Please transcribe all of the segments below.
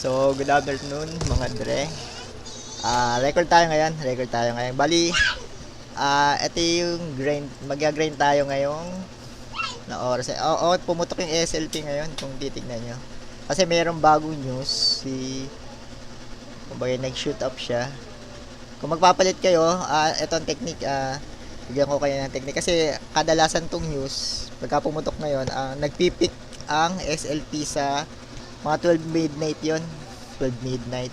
So, good afternoon mga dre. Record tayo ngayon. Bali, ito yung grind, mag-grind tayo ngayong na oras. Pumutok yung SLP ngayon kung titignan nyo. Kasi mayroong bagong news, kumbaga nag-shoot up siya. Kung magpapalit kayo, ito ang technique, bigyan ko kayo ng technique. Kasi kadalasan tong news, pagka pumutok ngayon, nagpipick ang SLP sa mga 12 midnight yon, 12 midnight.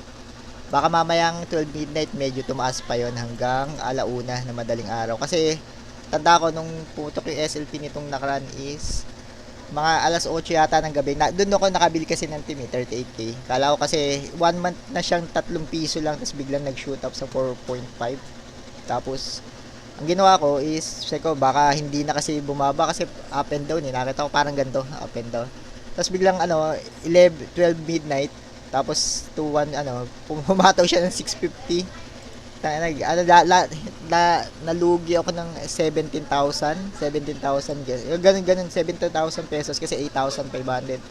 Baka mamayang 12 midnight medyo tumaas pa yon hanggang alauna na madaling araw. Kasi tanda ko nung putok yung SLP nitong nakaraan is mga alas 8 yata ng gabi. Doon ako nakabili kasi ng team 38k. Kala ko kasi 1 month na siyang 3 piso lang, tapos biglang nag-shoot up sa 4.5. Tapos ang ginawa ko is check ko baka hindi na kasi bumaba kasi up and down. Nakita ko parang ganito, up and down. Tapos biglang 12 midnight, tapos to 1 pumataw siya ng 650. Nalugi ako ng 17,000 ganun 17,000 pesos kasi 8,500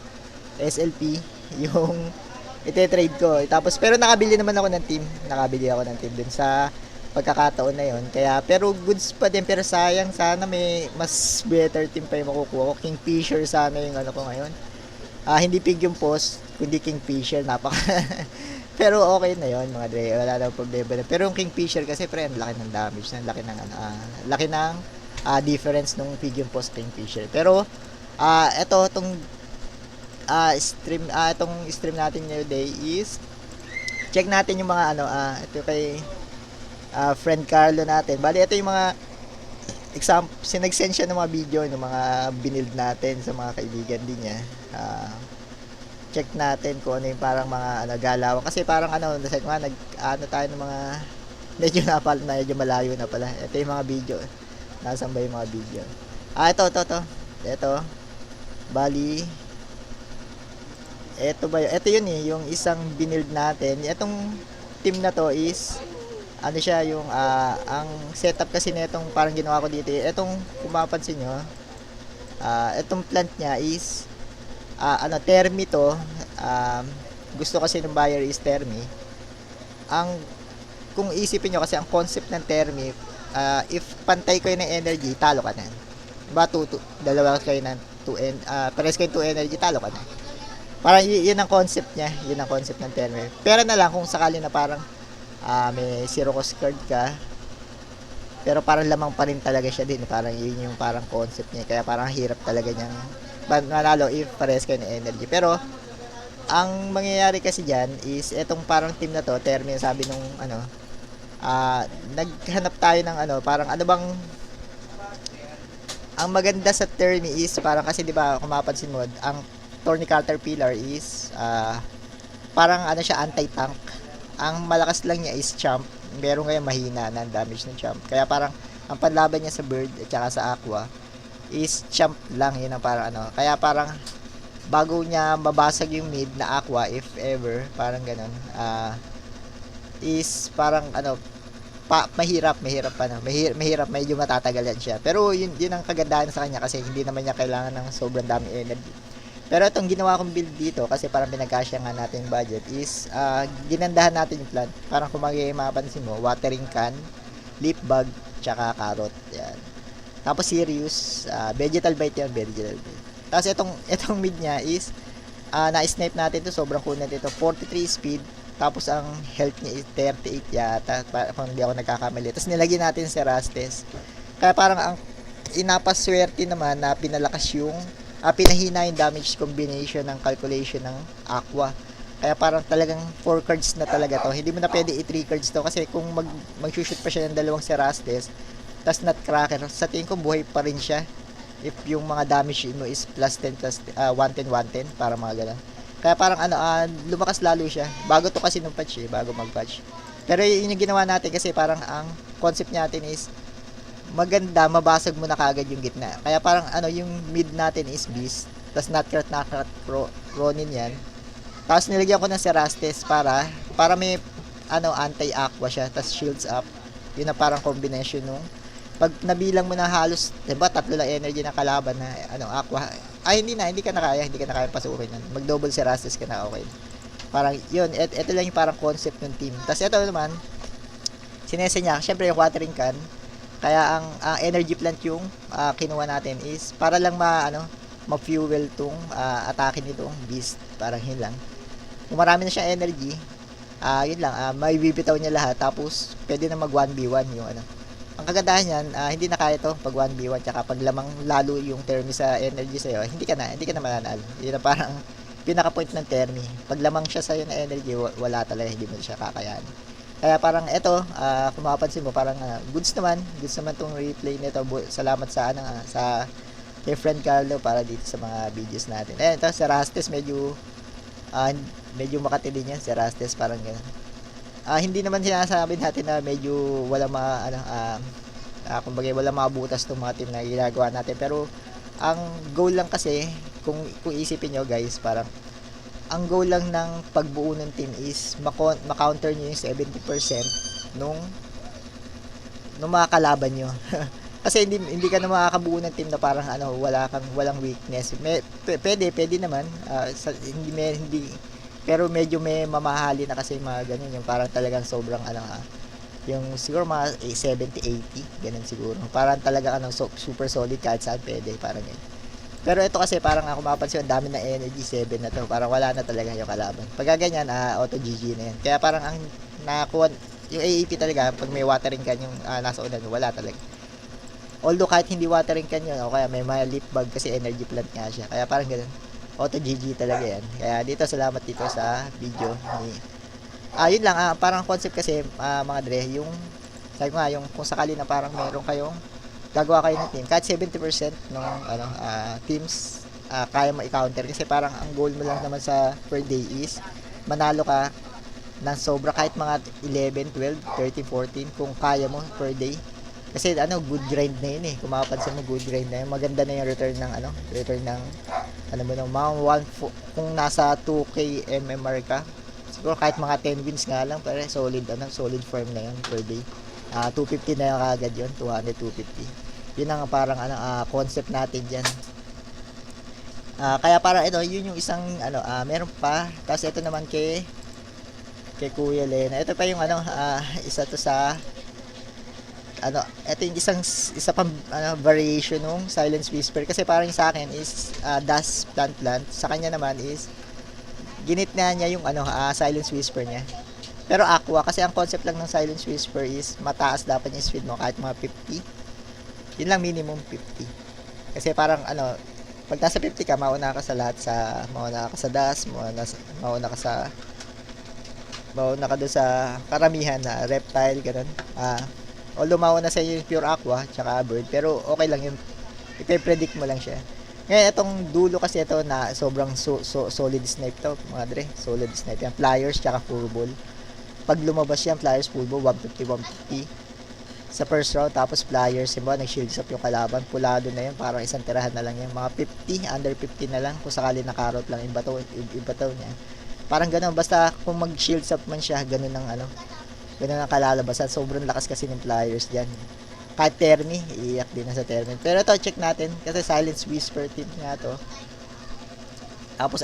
SLP yung ite-trade ko. Tapos pero nakabili ako ng team din sa pagkakataon na yon. Kaya pero goods pa din, pero sayang, sana may mas better team pa yung makukuha ko. Kingfisher sana yung ko ngayon. Hindi pig yung post, kundi Kingfisher, pero okay na yon mga dre, wala na problema na. Pero yung Kingfisher kasi pre, ang laki ng damage, laki ng difference nung pig yung post Kingfisher. Pero itong stream natin today is check natin yung mga ito kay friend Carlo natin. Bali ito yung mga example, sinag-send siya ng mga video ng mga binild natin sa mga kaibigan din niya. Check natin kung ano yung parang mga galaw. Kasi parang tayo ng mga medyo medyo malayo na pala. Ito yung mga video. Nasaan ba yung mga video? Ito. Bali, ito yun yung isang binild natin. Itong team na to is siya yung ang setup kasi nitong parang ginawa ko dito. Itong kung mapapansin nyo, itong plant niya is termi to. Gusto kasi ng buyer is termi. Kung isipin nyo kasi ang concept ng termi, if pantay kayo ng energy, talo ka na. Diba, dalawa kayo ng pares kayo 2 energy, talo ka na. Parang yun ang concept niya, yun ang concept ng termi. Pero na lang kung sakali na parang may zero cost card ka, pero parang lamang pa rin talaga siya din. Parang yun yung parang concept niya, kaya parang hirap talaga niyang manalo if pares kayo ng energy. Pero ang mangyayari kasi dyan is etong parang team na to, termi, sabi nung naghanap tayo ng parang bang ang maganda sa termi is parang kasi di ba kung mapapansin mo, ang Thorny Caterpillar is parang siya, anti-tank. Ang malakas lang niya is champ. Meron ngayon mahina na damage ng champ. Kaya parang ang panlaban niya sa bird at saka sa aqua is champ lang. Yun ang parang Kaya parang bago niya mabasag yung mid na aqua, if ever, parang ganun, is parang mahirap, medyo matatagal yan siya. Pero yun ang kagandahan sa kanya kasi hindi naman niya kailangan ng sobrang dami energy. Pero itong ginawa kong build dito, kasi parang pinagkasya nga natin budget, is ginandahan natin yung plant. Parang kung mapapansin mo, watering can, leaf bug, tsaka carrot. Yan. Tapos serious, vegetal bite yan, vegetal bite. Tapos itong mid niya is, na-snipe natin to, sobrang kunat ito, 43 speed, tapos ang health niya is 38 yata, kung hindi ako nagkakamali. Tapos nilagyan natin si Rastes. Kaya parang ang inapaswerte naman na pinalakas yung pinahina yung damage combination ng calculation ng aqua. Kaya parang talagang 4 cards na talaga to. Hindi mo na pwede i-3 cards to kasi kung mag-shoot pa siya ng dalawang Cerastes tas Nutcracker, sa tingin ko buhay pa rin siya if yung mga damage mo is plus 10 plus 110 para mga ganun. Kaya parang lumakas lalo siya bago to kasi nung patch bago mag-patch. Pero yun yung ginawa natin kasi parang ang concept natin is maganda, mabasag mo na kagad yung gitna. Kaya parang yung mid natin is Beast, tas Nutcracker Ronin yan. Tapos nilagyan ko ng Cerastes para may anti-aqua siya, tas shields up. Yun na parang combination nung pag nabilang mo na halos, diba, 3 lang energy ng kalaban na aqua. Hindi ka na kaya pasukin yan. Mag double Cerastes ka na, okay. Parang yun, ito lang yung parang concept ng team. Tapos ito naman, sinese niya, syempre yung watering can. Kaya ang energy plant yung kinuha natin is para lang ma-fuel tong atake nitong beast. Parang yun lang. Kung marami na siyang energy, yun lang, may bibitaw niya lahat. Tapos, pwede na mag 1v1 yung ano. Ang kagandahan niyan, hindi na kaya to pag 1v1 tsaka pag lamang lalo yung Termi sa energy sa'yo, hindi ka na mananalo. Yun na parang pinaka-point ng Termi. Pag lamang siya sa'yo na energy, wala talaga, hindi mo siya kakayanin. Kaya parang eto, kung mapapansin mo, parang goods naman tong replay nito. Salamat sa kay friend Carlo para dito sa mga videos natin. Ito, si Rastes medyo makatili niya, si Rastes parang ganun. Hindi naman sinasabi natin na medyo wala kumbaga wala mabutas tong mga team na ginagawa natin, pero ang goal lang kasi kung isipin nyo guys, parang ang goal lang ng pagbuo ng team is ma-counter nyo yung 70% nung mga kalaban nyo. Kasi hindi ka na makakabuo ng team na parang walang weakness. Pwede naman, hindi pero medyo may mamahali na kasi mga ganyan, yung parang talagang sobrang yung siguro mga 70-80 ganun siguro, parang talagang super solid kahit saan pwede, parang ganyan. Pero ito kasi parang ako mapapansin, ang dami na energy 7 na to, parang wala na talaga yung kalaban pagka ganyan, auto GG na yan. Kaya parang ang nakakuha yung AAP talaga pag may watering can yung nasa ulan, wala talaga. Although kahit hindi watering can yun, o kaya may lip bag kasi energy plant nga siya, kaya parang ganun, auto GG talaga yan. Kaya dito, salamat dito sa video ni yun lang, parang concept kasi mga dre, yung sabi ko nga, yung kung sakali na parang meron kayong gagawa kayo ng team, kahit 70% ng teams kaya mo i-counter, kasi parang ang goal mo lang naman sa per day is manalo ka ng sobra, kahit mga 11, 12, 13, 14 kung kaya mo per day. Kasi good grind na yun kung makapansin mo, good grind na yun, maganda na yung return ng mga kung nasa 2k MMR ka, siguro kahit mga 10 wins nga lang, pero solid farm na yun per day. 250 na yung kagad yun, 200, 250. Yun ang parang concept natin dyan. Kaya parang ito, yun yung isang meron pa. Tapos ito naman kay Kuya Lena. Ito pa yung isa to sa ito yung isa pang variation ng Silence Whisper, kasi parang sa akin is Dust Plant. Sa kanya naman is ginit na niya yung Silence Whisper niya. Pero aqua, kasi ang concept lang ng Silence Whisper is mataas dapat yung speed mo, kahit mga 50. Yun lang, minimum 50. Kasi parang pag nasa 50 ka, mauna ka sa lahat, mauna ka sa Dust, mauna ka doon sa karamihan na reptile, ganun. Although mauna sa iyo yung pure aqua tsaka bird, pero okay lang yun, ipe-predict mo lang siya. Ngayon itong dulo kasi ito na sobrang solid snipe to mga dre, solid snipe yan, flyers tsaka full ball. Pag lumabas yan, flyers full ball 150 sa first round, tapos flyers nag-shield up yung kalaban, pulado na yun, parang isang tirahan na lang yan, mga 50, under 50 na lang kung sakali nakarot lang yung bataw niya, parang ganun, basta kung mag-shield up man siya, ganun ang kalalabasan. Sobrang lakas kasi ng flyers dyan. Kahit Termi, iiyak din na sa Termi. Pero ito, check natin, kasi Silence Whisper team nga to. Tapos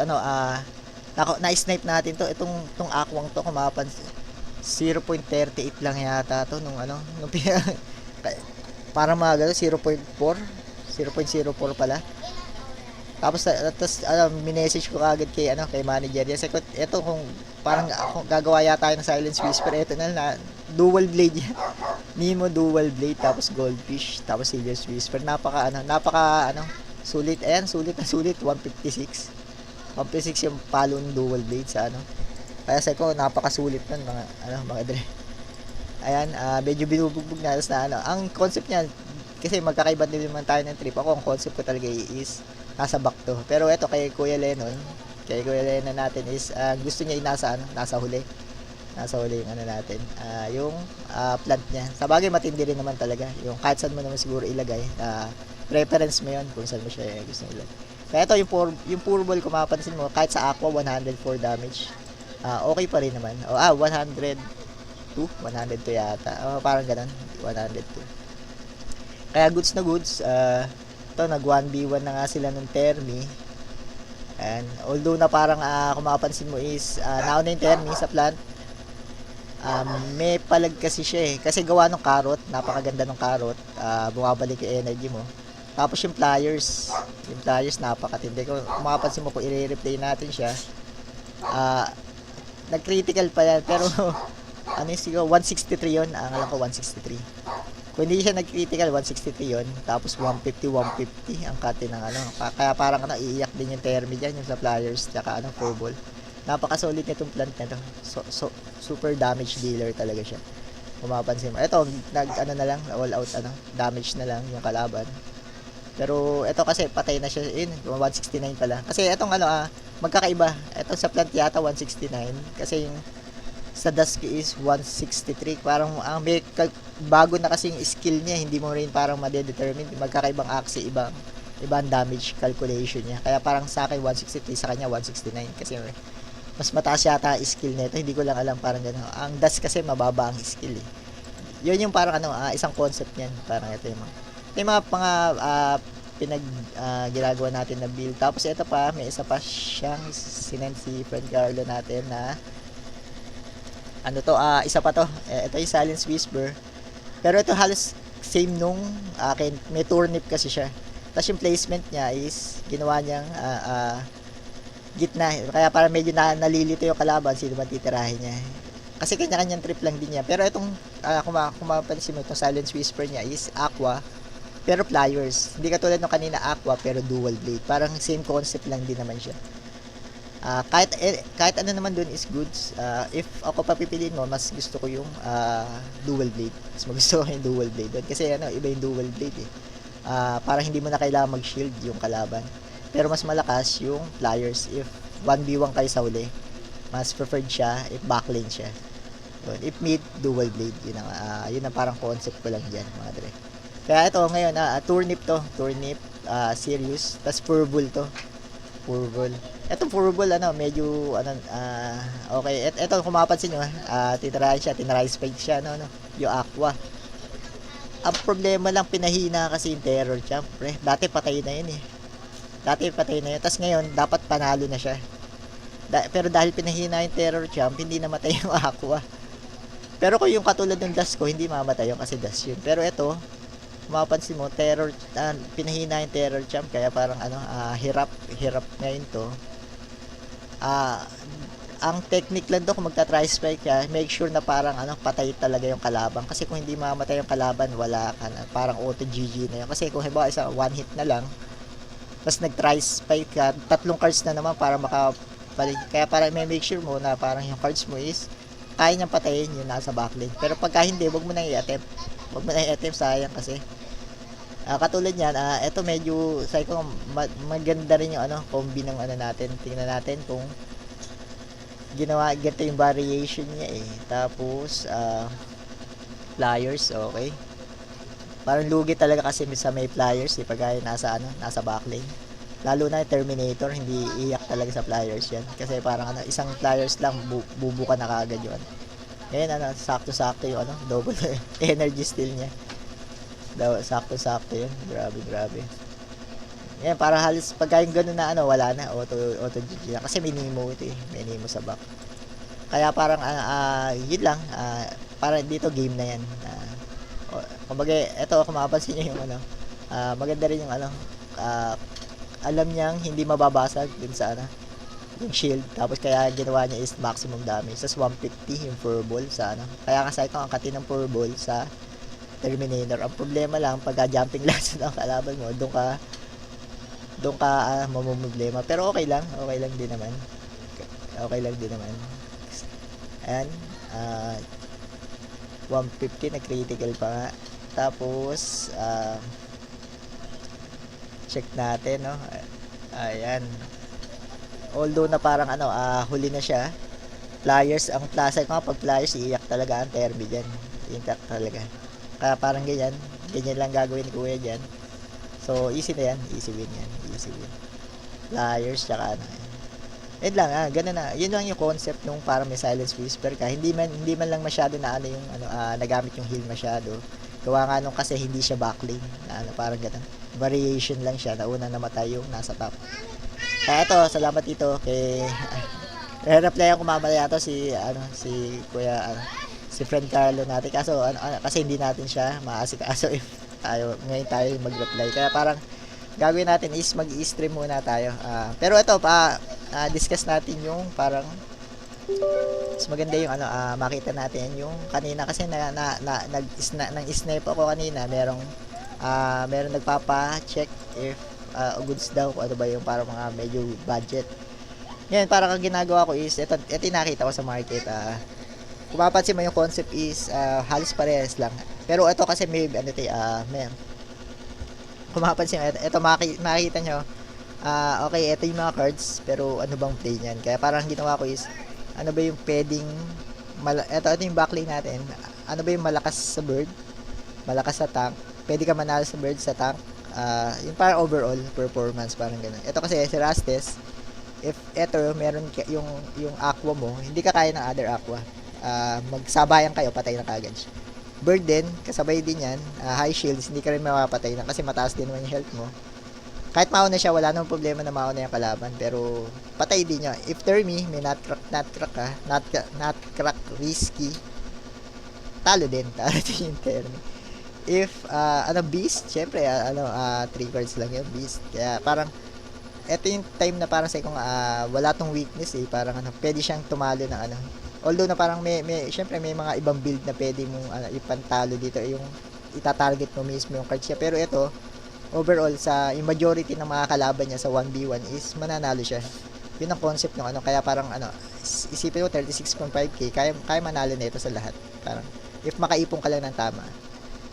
na-snipe natin to, itong aquang to, kung mapapansin, 0.38 lang yata to nung parang mga gano'n, 0.4 pala. Tapos minessage ko kagad kay manager yan. Kasi ito, kung parang gagawa yata tayo ng Silence Whisper, ito na dual blade yan. Nemo dual blade, tapos goldfish, tapos Silence Whisper. Napaka sulit. Ayan, sulit 156 yung palo ng dual blade sa Kaya sa ko, napakasulit nun mga dre. Ayan, medyo binubugbog na. Tapos ang concept niya, kasi magkakaiba din naman tayo ng trip. Ako, ang concept ko talaga is nasa back to. Pero ito kay Kuya Lennon natin is gusto niya nasa huli. Nasa huli yung natin. Yung plant niya. Sa bagay, matindi rin naman talaga. Yung kahit saan mo naman siguro ilagay. Preference mo yun kung saan mo siya gusto ilagay. Kaya ito, yung pure ball, kung mapapansin mo, kahit sa aqua, 104 damage. Okay pa rin naman. 102 yata. Parang ganun. 102. Kaya goods na goods. Ito, nag 1v1 na nga sila ng Termi. And although na parang kung mapapansin mo is nauna yung turning sa plant, may palag kasi siya eh. Kasi gawa ng carrot, napakaganda ng carrot, bumabalik yung energy mo. Tapos yung pliers napakatindi. Kung mapapansin mo kung i-replay natin siya, nag-critical pa yan. Pero ano yung siguro, 163 yun. Ang alam ko 163. Kung hindi siya nag-critical, 163 yun. Tapos 150 ang cut ng ano. Kaya parang iiyak din yung termi dyan, yung sa pliers, tsaka furball. Napaka-solid nitong plant na to. Super damage dealer talaga siya. Kung mapapansin mo. Ito, na lang, all out damage na lang yung kalaban. Pero ito kasi patay na siya, 169 pala. Kasi itong magkakaiba. Ito sa plant yata 169 kasi yung sa Dusk is 163. Parang may bago na kasi yung skill niya, hindi mo rin parang ma-determine. Magkakaibang axe, ibang damage calculation niya. Kaya parang sa akin 163, sa kanya 169 kasi mas mataas yata skill nito. Hindi ko lang alam parang gano'n. Ang Dusk kasi mababa ang skill eh. Yun yung parang isang concept niyan. Parang ito yung mga ginagawa natin na build. Tapos ito pa, may isa pa siyang sinend si friend Carlo natin na isa pa to. Ito yung Silence Whisper. Pero ito halos same nung akin. May turnip kasi siya. Tapos yung placement niya is ginawa niyang gitna. Kaya parang medyo nalilito yung kalaban. Sino man titirahin niya. Kasi kanya-kanyang trip lang din niya. Pero itong kung mapansin mo, itong Silence Whisper niya is aqua pero pliers. Hindi katulad ng kanina aqua pero dual blade. Parang same concept lang din naman siya. Kahit ano naman dun is goods. If ako papipiliin mo, mas gusto ko yung dual blade. Mas gusto ko yung dual blade doon. Kasi iba yung dual blade eh. Parang hindi mo na kailangan mag-shield yung kalaban. Pero mas malakas yung pliers if 1v1 kayo sa uli. Mas preferred siya if backlane siya. If mid, dual blade. Yun ang parang concept ko lang dyan mga dre. Kaya ito ngayon, turnip serious, tas furball to. Furball. Etong furball medyo okay. Ito kung mapapansin niyo, tinry spike siya yung aqua. Ang problema lang pinahina kasi yung terror champ, pre. Dati patay na yun eh. Tas ngayon dapat panalo na siya. Pero dahil pinahina yung terror champ, hindi namatay yung aqua. Pero kung yung katulad ng dust ko, hindi mamatay yung kasi dust yun. Pero ito, mapapansin mo, pinahina yung terror champ, kaya parang hirap ngayon to. Ang technique lang do kung magta-try spike ka, make sure na parang patay talaga yung kalaban. Kasi kung hindi mamatay yung kalaban, wala ka na. Parang auto GG na yun. Kasi kung halimbawa one hit na lang, tapos nag-try spike ka, 3 cards na naman para makabalik. Kaya parang may make sure mo na parang yung cards mo is kaya niyang patayin yung nasa backlane. Pero pagka hindi, wag mo na i-attempt. Sayang kasi. Katulad niyan, ito medyo sabi ko maganda rin yung combi ng natin. Tingnan natin kung ganito yung variation niya eh. Tapos pliers, okay. Parang lugi talaga kasi sa may pliers, pagka nasa backlane. Lalo na yung Terminator, hindi iyak talaga sa pliers yan. Kasi parang isang pliers lang bubuka na kaagad yun. Ngayon sakto-sakto yung double energy steal niya. Sakto-sakto yun. Grabe. Yan, para halos pagka yung ganun na wala na, auto GG na. Kasi may Nemo ito eh. May Nemo sa back. Kaya parang yun lang. Para dito game na yan. Kumbaga, ito kung mapapansin nyo yung maganda rin yung alam niyang hindi mababasag dun sa yung shield. Tapos kaya ginawa niya is maximum damage. Tapos 150 yung furball sa Kaya kasi ito ang kati ng furball sa Terminator. Ang problema lang pagka jumping last ng kalaban mo, doon ka mamumblema. Pero okay lang din naman. Ayan, 150 na critical pa nga. Tapos check natin ayan, although na parang huli na siya. Pliers, ang klase ko pag pliers iiyak talaga ang terbi dyan, iiyak talaga. Kaya parang ganyan lang gagawin ni kuya dyan. So easy na yan, easy win. Pliers tsaka yun lang ganun na. Yun lang yung concept nung parang may Silence Whisper ka. Hindi man lang masyado na yung nagamit yung heal masyado. Gawa nga nung kasi hindi siya backlane na parang ganun. Variation lang siya. Nauna namatay yung nasa top. Kaya ito, salamat dito kay re-replyan ko mamaya to si Kuya si friend Carlo natin kaso kasi hindi natin siya maasikaso if ngayon tayo mag-reply. Kaya parang gagawin natin is mag-i-stream muna tayo. Pero ito discuss natin yung parang mas maganda yung makita natin yung kanina kasi nang snipe ako kanina, merong nagpapa-check if goods daw kung ano ba yung parang mga medyo budget. Ngayon, parang ang ginagawa ko is ito nakita ko sa market. Kung mapapansin mo yung concept is halos parehas lang. Pero ito kasi may kung mapapansin mo, ito makikita nyo, okay, ito yung mga cards, pero ano bang play niyan? Kaya parang ginawa ko is, ano ba yung pwedeng, ito yung backlane natin, ano ba yung malakas sa bird, malakas sa tank, pwede ka manalo sa bird sa tank, yung parang overall performance, parang ganun. Ito kasi, si Rastes, if ito, meron yung aqua mo, hindi ka kaya ng other aqua, magsabayan kayo, patay na kagad siya. Bird din, kasabay din yan, high shields, hindi ka rin mapapatay na kasi mataas din naman yung health mo. Kahit mauna siya, wala namang problema na mauna yung kalaban, pero patay din niya. If Termi, may not crack risky, talo din yung Termi. If Beast, syempre 3 cards lang yung Beast. Kaya parang ito yung time na parang kung wala tong weakness parang pwede siyang tumalo ng although na parang syempre may mga ibang build na pwede mong ipantalo dito, yung itatarget mo mismo yung cards niya. Pero ito, overall sa yung majority ng mga kalaban niya sa 1v1 is mananalo siya. Yun ang concept ng kaya parang isipin mo 36.5k, kaya manalo na ito sa lahat. Parang if makaipon ka lang ng tama.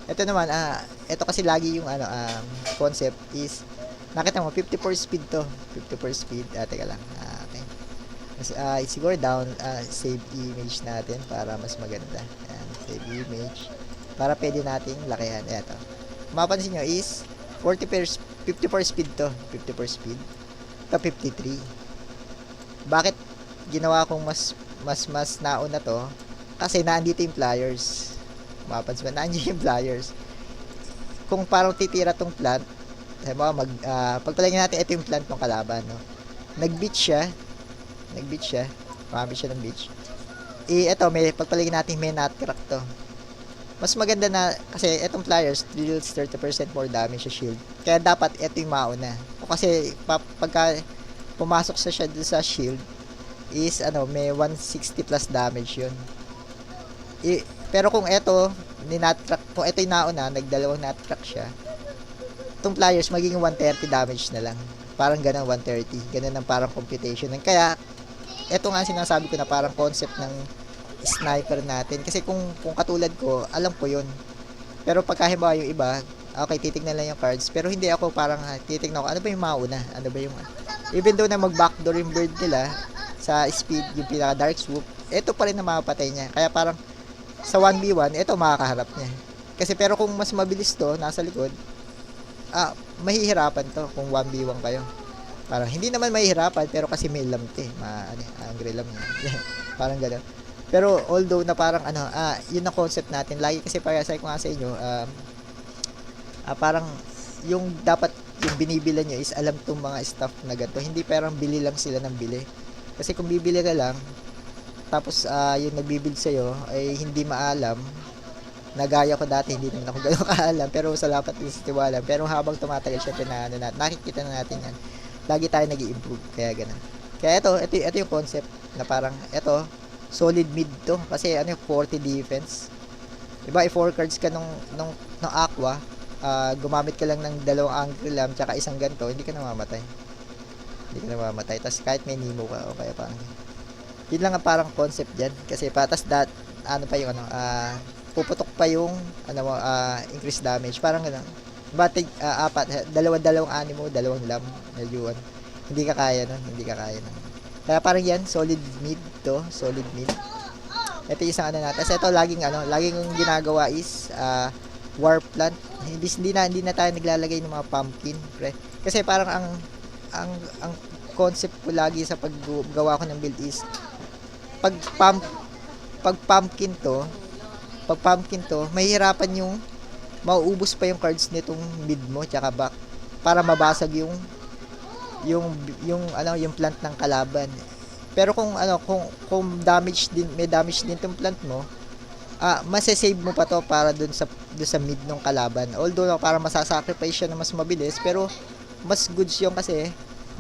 Ito naman ito kasi lagi yung concept is nakita mo 54 speed to. 54 speed. Teka lang. Okay. Siguro down save image natin para mas maganda. Ayan, save image para pwede nating lakihan. Ito. Mapansin nyo is 54 speed to. 54 speed. Ito 53. Bakit ginawa kong mas nauna to? Kasi naandito yung flyers. Mapansin mo, naandito yung flyers. Kung parang titira tong plant, pagpalagyan natin ito yung plant ng kalaban, no? Nag-beach siya. Kumamit siya ng beach. Ito, pagpalagyan natin may nutcrack to. Mas maganda na, kasi itong flyers deals 30% more damage sa shield. Kaya dapat ito yung mauna. Kasi pagka pumasok siya dun sa shield, is may 160 plus damage yun. Pero kung ito, kung ito yung nauna, nagdalawang nutcrack siya, itong flyers magiging 130 damage na lang. Parang ganun, 130. Ganun ang parang computation. Kaya, ito nga sinasabi ko na parang concept ng sniper natin. Kasi kung katulad ko, alam ko yun. Pero pagkahibawa yung iba, okay, titignan lang yung cards. Pero hindi ako parang titignan ko, ano ba yung mauna? Ano ba yung even though na mag-backdoor yung bird nila sa speed, yung pinaka-dark swoop, ito pa rin na mapatay niya. Kaya parang sa 1v1, ito makakaharap niya. Kasi pero kung mas mabilis to, nasa likod, mahihirapan to kung 1v1 kayo. Parang hindi naman mahihirapan pero kasi may lamte, angry lam niya. Parang gano'n. Pero although na parang yun ang concept natin. Lagi kasi say ko nga sa inyo, parang yung dapat yung binibilan nyo is alam tong mga stuff na ganito. Hindi parang bili lang sila ng bili. Kasi kung bibili ka lang, tapos yung nagbibuild sa'yo ay hindi maalam, nagaya ko dati, hindi naman ako gano'ng kaalam, pero salamat din sa tiwala. Pero habang tumatagal, syempre nakikita na natin yan. Lagi tayo nag-i-improve, kaya gano'n. Kaya ito yung concept na parang, ito, solid mid to, kasi 40 defense. Diba, 4 cards ka nung aqua, gumamit ka lang ng 2 angry lamb, tsaka isang ganto, hindi ka namamatay. Tapos kahit may Nemo ka, o kaya parang, yun lang ang parang concept dyan, kasi patas puputok pa yung increase damage, parang gano'n. Batig dalawang animo, 2 lam, medyo hindi ka kaya nun. Kaya parang yan, solid mid. Ito yung isang natin. Kasi ito laging kong ginagawa is warp plant. Hindi na tayo naglalagay ng mga pumpkin, pre. Kasi parang ang concept ko lagi sa paggawa ko ng build is pag pumpkin to, mahihirapan yung mauubos pa yung cards nitong mid mo tsaka back para mabasag yung plant ng kalaban. Pero kung may damage din tong plant mo, masasave mo pa to para dun sa mid ng kalaban. Although para masasacrifice siya na mas mabilis, pero mas goods yung kasi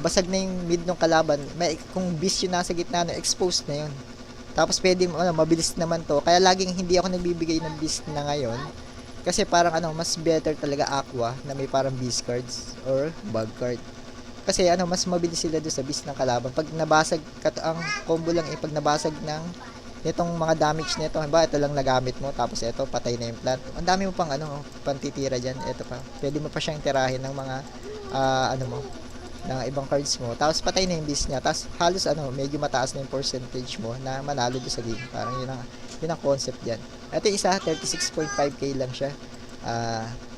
basag na yung mid ng kalaban. Kung beast yung nasa gitna na, exposed na yun. Tapos pwede mabilis naman to. Kaya laging hindi ako nagbibigay ng beast na ngayon. Kasi parang mas better talaga aqua na may parang beast cards or bug card. Kasi mas mabilis sila doon sa beast ng kalaban. Pag nabasag ang combo lang pag nabasag ng itong mga damage nito, halimbawa ito lang nagamit mo, tapos ito patay na yung plant. Ang dami mo pang pantitira diyan. Ito pa. Pwede mo pa siyang tirahin ng mga ng ibang cards mo. Tapos patay na yung beast niya. Tapos halos medyo mataas na yung percentage mo na manalo doon sa game. Parang yun ang concept diyan. Ito yung isa 36.5k lang siya.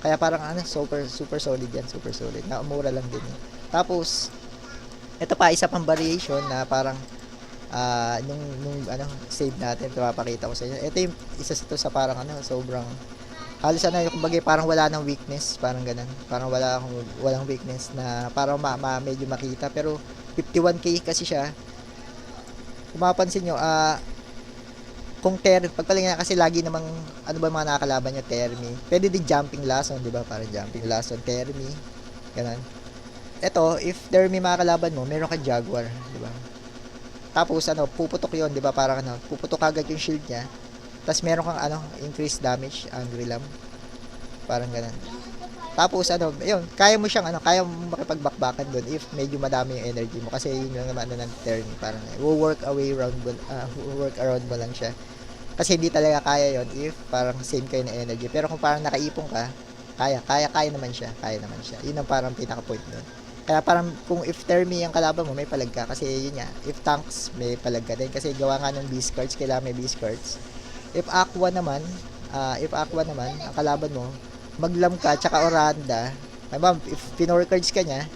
Kaya parang super solid yan, super solid. Na mura lang din yun. Tapos ito pa isa pang variation na parang nung save natin, papakita ko sa inyo. Ito yung isa sa parang sobrang halos kumbaga parang wala nang weakness, parang ganun. Parang walang weakness na parang medyo makita, pero 51k kasi siya. Kung mapapansin nyo, kung pagpalingan kasi lagi namang mga nakakalaban nyo, Termi. Pwede din jumping lason, di ba? Parang jumping lason, Termi. Ganun. Ito, if Termi makakalaban mo, meron kang Jaguar, di ba? Tapos puputok 'yon, 'di ba? Parang puputok agad yung shield niya. Tapos meron kang increased damage, Angry Lamb. Parang ganoon. Tapos ayun, kaya mo kaya mo makipagbakbakan doon if medyo madami yung energy mo kasi yun lang naman ng turn, parang work around mo lang siya. Kasi hindi talaga kaya yon if parang same kayo na energy. Pero kung parang nakaipon ka, kaya naman siya. Kaya naman siya. Yun ang parang pinaka point doon. Kaya parang kung if Termi ang kalaban mo, may palag ka. Kasi yun nga, if tanks, may palag ka din. Kasi gawa nga ng beast cards, kailangan may beast cards. If aqua naman, ang kalaban mo, maglam ka, tsaka Oranda. If pinor cards ka niya,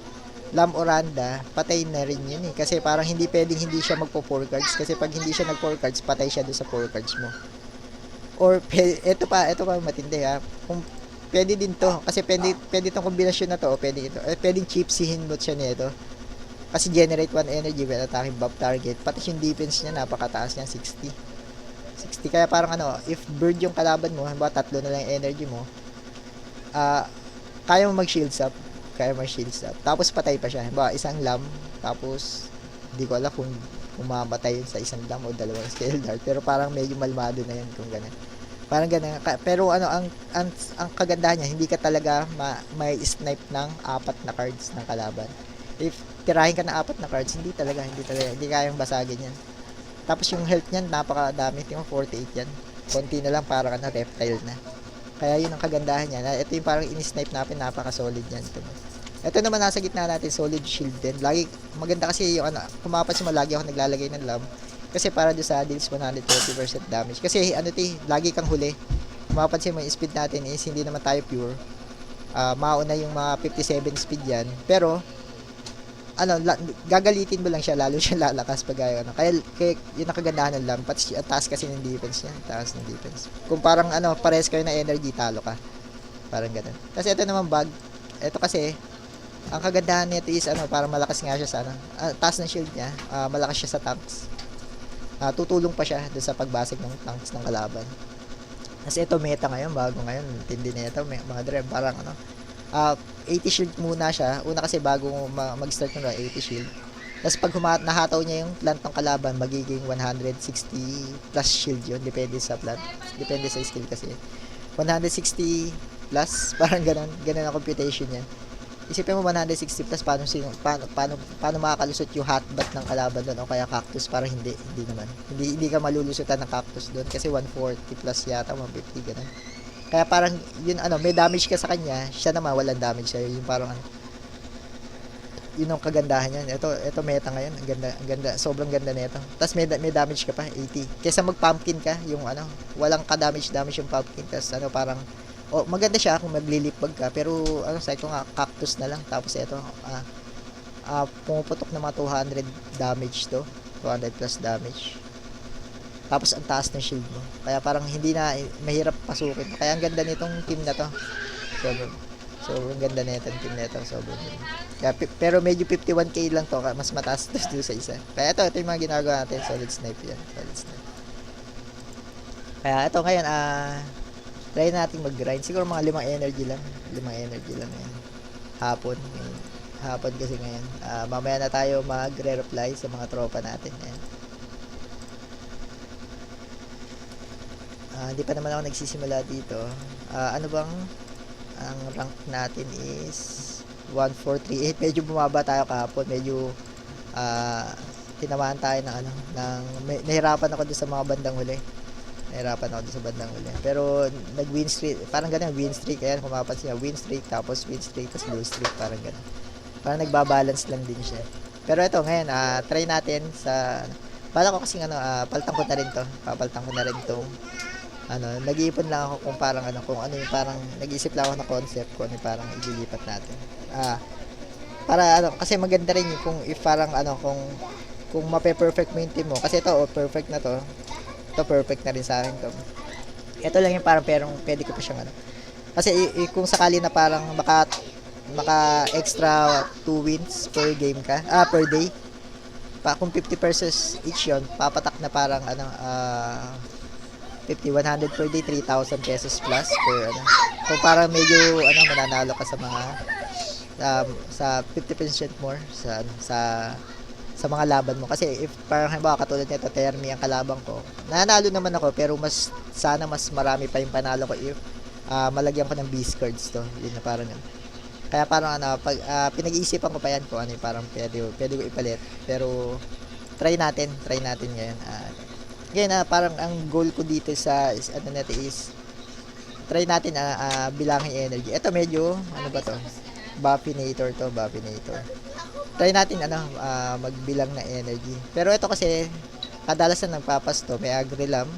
lam Oranda, patay na rin yun eh. Kasi parang hindi pwedeng hindi siya magpo-4 cards. Kasi pag hindi siya nag-4 cards, patay siya doon sa 4 cards mo. Or, ito pa matindi ha. Kung pwede din to kasi pwede itong kombinasyon na to, pwedeng chipsihin mo siya nito kasi generate 1 energy when attacking buff target, pati yung defense niya napakataas niya, 60. Kaya parang if bird yung kalaban mo, halimbawa 3 na lang yung energy mo, kaya mo mag-shields up, tapos patay pa siya, halimbawa isang lam, tapos hindi ko alam kung mamatay sa isang lam o dalawang scale dart, pero parang medyo malmado na yun kung ganun. Parang ganun. Pero ang kagandahan niya, hindi ka talaga may snipe ng 4 na cards ng kalaban. If tirahin ka ng 4 na cards, hindi kayang basagin yan. Tapos yung health niyan, napakadami. Tingnan 48 yan. Konti na lang, parang reptile na. Kaya yun ang kagandahan niya. Ito yung parang in-snipe natin, napaka-solid yan. Ito naman nasa gitna natin, solid shield din. Lagi, maganda kasi yung kung mapapansin mo, lagi ako naglalagay ng lamb. Kasi para doon sa deals 120% damage. Kasi lagi kang huli. Mapapansin mo yung speed natin is hindi naman tayo pure. Mauna yung mga 57 speed yan. Pero gagalitin mo lang siya, lalo siya lalakas pag kaya yun ang kagandahan ng lamp. Taas kasi ng defense niya. Taas ng defense. Kung parang pares kayo na energy, talo ka. Parang ganun. Kasi ito naman bug. Ito kasi ang kagandahan nito is parang malakas nga siya sa taas ng shield niya. Malakas siya sa tanks. Tutulong pa siya doon sa pagbasag ng tanks ng kalaban. Kasi ito meta ngayon, bago ngayon, tindi na ito, mga dre, parang 80 shield muna siya. Una kasi bago mag-start ng 80 shield. Tapos pag nahataw niya yung plant ng kalaban, magiging 160 plus shield yun, depende sa plant. Depende sa skill kasi. 160 plus, parang ganun ang computation niya. Isipin mo 160 plus, paano makakalusot yung hotbat ng kalaban doon o kaya cactus, para hindi naman. Hindi ka malulusutan ng cactus doon kasi 140 plus yata, 150 ganun. Kaya parang yun may damage ka sa kanya, siya naman walang damage sa'yo. Yung parang yun ang kagandahan niyan. Ito meta ngayon, ang ganda, sobrang ganda nito. Tapos may damage ka pa, 80. Kaysa mag-pumpkin ka, yung walang ka-damage yung pumpkin. Tapos parang maganda siya kung maglilipbag ka, pero sa ito nga cactus na lang. Tapos ito pumuputok na mga 200 damage to, 200 plus damage. Tapos ang taas ng shield mo, kaya parang hindi na mahirap pasukin. Kaya ang ganda nitong team na to, So, ang ganda na itong team na ito. Sobrang ganda. Kaya, pero medyo 51k lang to. Mas mataas to sa isa. Kaya ito yung mga ginagawa natin. Solid snipe yan. Solid snipe. Kaya ito ngayon, try natin mag-grind. Siguro mga 5 energy lang. 5 energy lang yan. Hapon. Hapon kasi ngayon. Mamaya na tayo magre-reply sa mga tropa natin. Ayan. Hindi pa naman ako nagsisimula dito. Ano bang ang rank natin is 1438. Medyo bumaba tayo kahapon. Medyo tinamaan tayo ng nahirapan ako doon sa mga bandang huli. Pero nag-win streak. Parang ganun, win streak. Ayan, kung mapapansin niya, win streak, tapos win streak, tapos lose streak. Parang ganun. Parang nagbabalance lang din siya. Pero ito, ngayon, try natin sa... Bala ko kasing paltang ko na rin to. Papaltang ko na rin tong nag-iipon lang ako kung parang kung ano yung parang nag-iisip lang ako ng concept ko, ano yung parang ililipat natin. Para kasi maganda rin yung kung if parang kung mape-perfect mo yung team mo. Kasi ito, perfect na to. Ito, perfect na rin sa akin to. Ito lang yung parang perong pwede ko pa siyang Kasi kung sakali na parang maka extra 2 wins per game ka, per day. Kung 50 pesos each yun, papatak na parang 100 per day, 3,000 pesos plus per kung parang medyo mananalo ka sa mga sa 50% more sa mga laban mo. Kasi if parang halimbawa katulad nito, Termi ang kalabang ko, nanalo naman ako, pero sana mas marami pa yung panalo ko if malagyan ko ng beast cards to. Yun na parang yun. Kaya parang pag pinag-iisipan ko pa yan kung ano yung parang pwede ko ipalit, pero try natin ngayon. Ngayon, parang ang goal ko dito sa natin is try natin bilangin energy. Ito medyo ba to? Buffinator to, Buffinator. Try natin magbilang na energy. Pero ito kasi kadalasan nagpapas to, may Agrilam.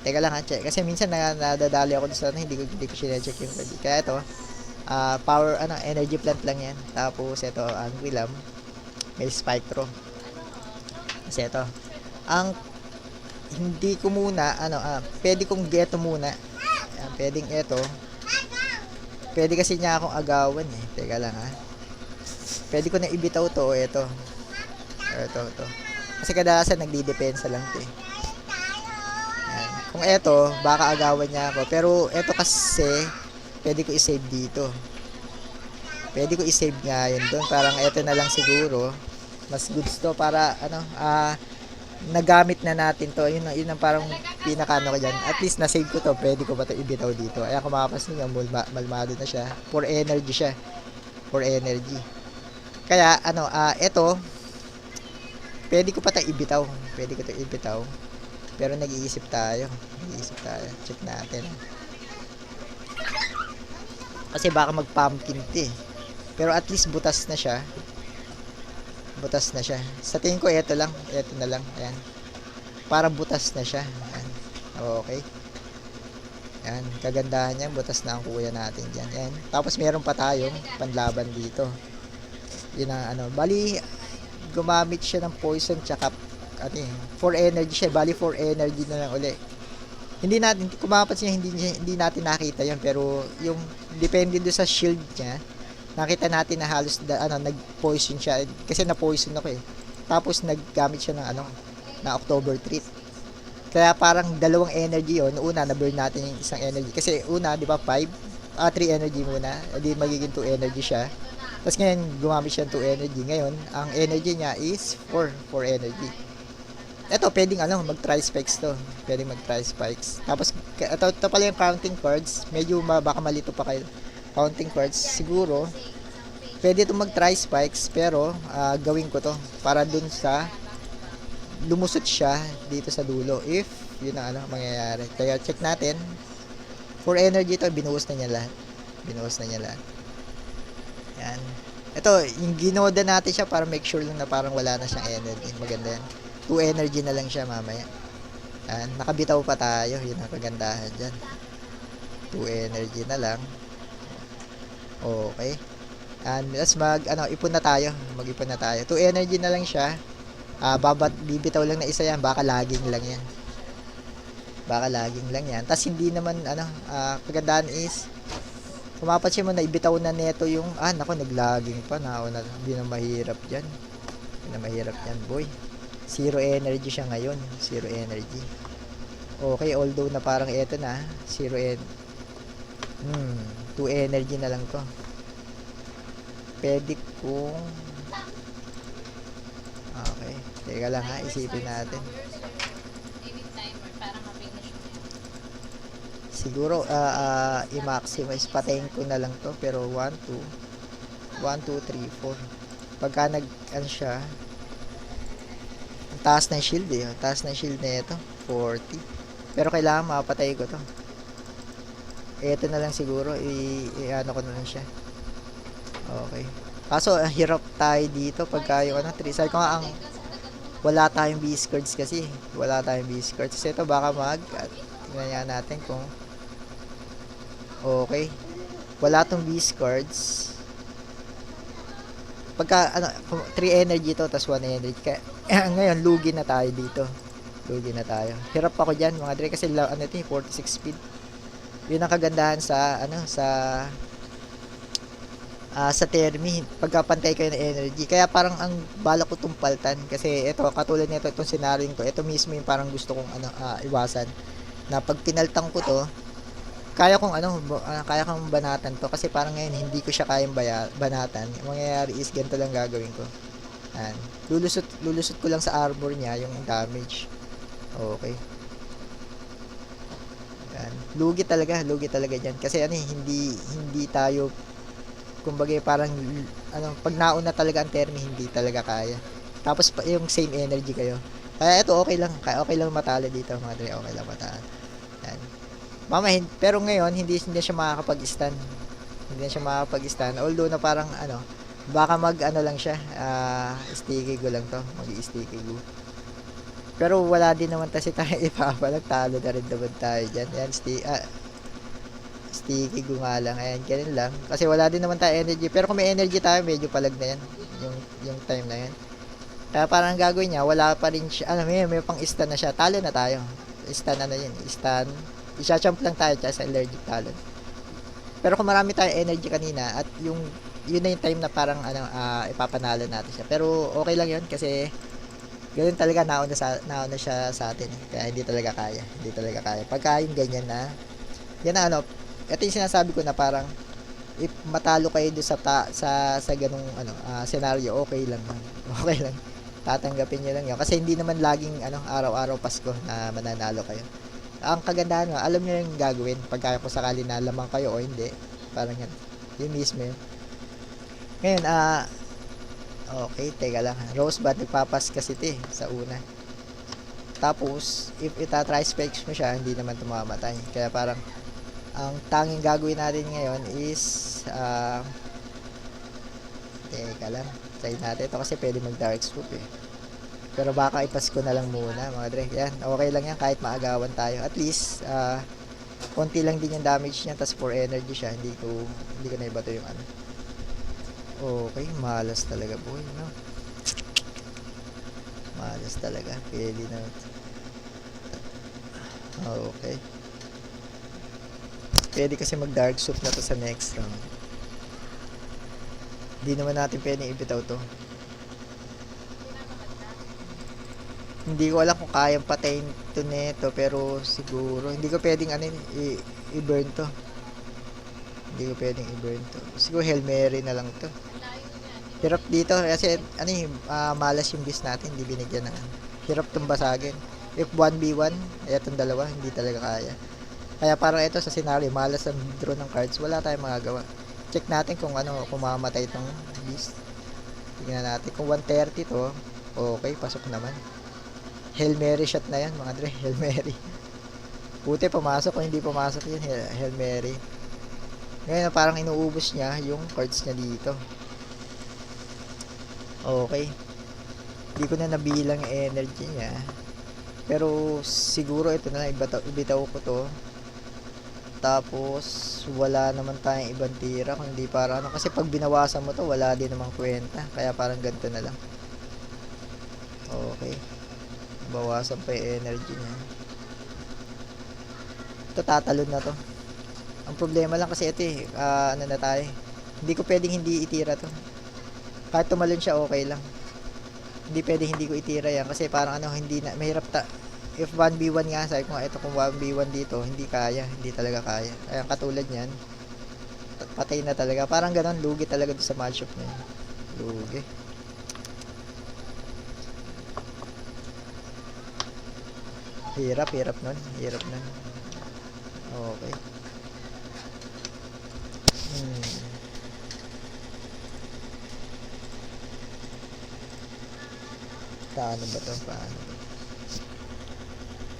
Teka lang check. Kasi minsan nadadali ako sa hindi ko sine-check yung energy. Kaya ito power energy plant lang yan. Tapos ito Agrilam, may Spectro. Kasi ito ang hindi ko muna pwede kong geto muna. Pwedeng ito. Pwede kasi niya akong agawan Teka lang Pwede ko na ibitaw to ito. Ito. Kasi kadalasan nagdidepensa lang to Yan. Kung ito, baka agawan niya ako. Pero ito kasi pwede ko i-save dito. Pwede ko i-save nga yun doon. Parang ito na lang siguro. Mas goods to para nagamit na natin to. Yun ang parang pinakano ko dyan. At least na-save ko to. Pwede ko ba to ibitaw dito. Ayan, kung makapasin nyo, malmado na siya. For energy siya. For energy. Kaya, ito, pwede ko pa to ibitaw. Pero nag-iisip tayo. Check natin. Kasi baka mag-pumpkin Pero at least butas na siya. Sa tingin ko ito na lang. Ayan. Para butas na siya. Ayan. Okay. Ayan, kagandahan niya, butas na ang kuya natin diyan. Ayan. Tapos meron pa tayong panlaban dito. Yun ang bali gumamit siya ng poison tsaka for energy siya. Bali for energy na lang uli. Hindi natin kumapansin hindi natin nakita 'yon, pero yung depende do sa shield niya. Nakita natin na halos nag-poison siya kasi na-poison ako Tapos naggamit siya ng na October treat. Kaya parang dalawang energy yun. Una, na-burn natin yung isang energy. Kasi una, di ba, 3 energy muna. Hindi magiging 2 energy siya. Tapos ngayon, gumamit siya ng 2 energy. Ngayon, ang energy niya is 4 energy. Ito, pwedeng mag-tri-spikes to. Pwedeng mag-tri-spikes. Tapos, ito pala yung counting cards. Medyo baka malito pa kayo. Counting cards, siguro pwede itong mag-try spikes, pero gawin ko to para dun sa lumusot siya dito sa dulo if yun ang mangyayari. Kaya check natin. For energy to, binuhos na niya lahat. Yan. Ito, yung ginoda natin siya para make sure lang na parang wala na siyang energy. Maganda yan. 2 energy na lang siya mamaya. Yan. Nakabitaw pa tayo. Yun ang kagandahan dyan. 2 energy na lang. Okay. And let's ipon na tayo. Mag-ipon na tayo. 2 energy na lang siya. Bibitaw lang na isa yan. Baka laging lang yan. Tapos hindi naman, kagandahan is, Kung mapapansin mo na ibitaw na neto yung, nako, naglaging pa, nauna, hindi na mahirap dyan. Hindi na mahirap yan, boy. Zero energy siya ngayon, zero energy. Okay, although na parang eto na, zero energy. 2 energy na lang to. Pwede kung, okay, teka lang ha, isipin natin. Siguro, i-maximize, patayin ko na lang to, pero 1, 2, 3, 4. Pagka ano siya, ang taas ng shield eh, ang taas ng shield na ito, 40. Pero kailangan mapatay ko to. Ito na lang siguro, i-ano ko na lang siya. Okay. Kaso, hirap tayo dito pagka yung 3. Sabi ko nga, wala tayong beast cards kasi. Wala tayong beast cards. Ito baka tingnan natin kung okay. Wala tong beast cards. Pagka 3 energy to, tas 1 energy. Kaya, ngayon, lugi na tayo dito. Lugi na tayo. Hirap ako dyan, mga dre, kasi ito 46 speed. Yun ang kagandahan sa sa Termi, pagkapantay kayo ng energy. Kaya parang ang bala ko itong paltan, kasi ito, katulad nito, itong scenario to, ito mismo yung parang gusto kong iwasan, na pag pinaltang ko to, kaya kong banatan to, kasi parang ngayon hindi ko siya kayang banatan. Ang mangyayari is ganito lang gagawin ko. Lulusot ko lang sa armor niya yung damage. Okay. Yan. Lugi talaga diyan, kasi hindi tayo, kumbaga parang pag nauna talaga ang Termi, hindi talaga kaya. Tapos yung same energy kayo. Kaya ito okay lang matalo dito, mga dre, okay lang matalo. Yan. Pero ngayon hindi siya makakapag-stun. Hindi na siya makakapag-stun, although na parang baka lang siya, sticky go lang to, mag-sticky go. Pero wala din naman kasi tayo ipapalag, talo na rin naman tayo dyan. Yan, sticky go nga lang. Ayan, ganun lang. Kasi wala din naman tayo energy. Pero kung may energy tayo, medyo palag na yan. Yung time na yan. Kaya parang gagawin niya, wala pa rin siya. May pang stun na siya. Talo na tayo. Stun yun. Stun. Isa-jump lang tayo sa allergic talon. Pero kung marami tayo energy kanina, at yun na yung time na parang ipapanalo natin siya. Pero okay lang yun kasi ganun talaga, nauna siya sa atin. Kaya hindi talaga kaya. Pagka yung ganyan na, yan na ito yung sinasabi ko na parang if matalo kayo doon sa ganung scenario, okay lang. Okay lang. Tatanggapin niyo lang 'yan kasi hindi naman laging araw-araw Pasko na mananalo kayo. Ang kagandahan nga, alam niyo yung gagawin pagka kung sakali na lamang kayo o hindi. Parang yan. Yung mismo yun. Ngayon, okay, teka lang. Rosebud, nagpapas kasi sa una. Tapos, if itatry specs mo siya, hindi naman tumamatay. Kaya parang, ang tanging gagawin natin ngayon is, teka lang. Try natin ito kasi pwede mag-dark swoop eh. Pero baka ipas ko na lang muna, mga dre. Yan, okay lang yan kahit maagawan tayo. At least, konti lang din yung damage niya, tas 4 energy siya. Hindi ko na ibato yung Okay, malas talaga boy, no? Malas talaga. Pwede na. Okay. Pwede kasi mag-dark soup na to sa next round. Hindi naman natin pwedeng ibitaw to. Hindi ko alam kung kayang patayin to neto, pero siguro hindi ko pwedeng i-burn to. Hindi ko pwedeng i-burn to. Siguro Hail Mary na lang to. Hirap dito kasi malas yung beast natin, hindi binigyan ng hirap tong basagin. If 1v1, etong dalawa, hindi talaga kaya. Kaya parang ito sa scenario, malas ang draw ng cards, wala tayong magagawa. Check natin kung kung mamamatay itong beast. Tingnan natin kung 130 to, okay, pasok naman. Hail Mary shot na yan, mga dre, Hail Mary. Buti pumasok, kung hindi pumasok yun, Hail Mary. Ngayon parang inuubos niya yung cards niya dito. Okay. Hindi ko na nabilang energy niya. Pero siguro ito na lang, ibitaw ko to. Tapos wala naman tayong ibang tira kung hindi para kasi pag binawasan mo to, wala din namang kwenta. Kaya parang ganito na lang. Okay. Bawasan pa yung energy niya. Ito tatalon na to. Ang problema lang kasi ito eh, ano na tayo. Hindi ko pwedeng hindi itira to. Kahit tumalon siya, okay lang. Hindi pwedeng hindi ko itira yan kasi parang ano, hindi na, mahirap if 1v1 nga, sabi ko nga, ito kung 1v1 dito, hindi kaya, hindi talaga kaya. Kaya katulad niyan, patay na talaga. Parang ganon, lugi talaga doon sa matchup na yun. Lugi. Hirap nun. Hirap nun. Okay. Paano ba to? Paano ba?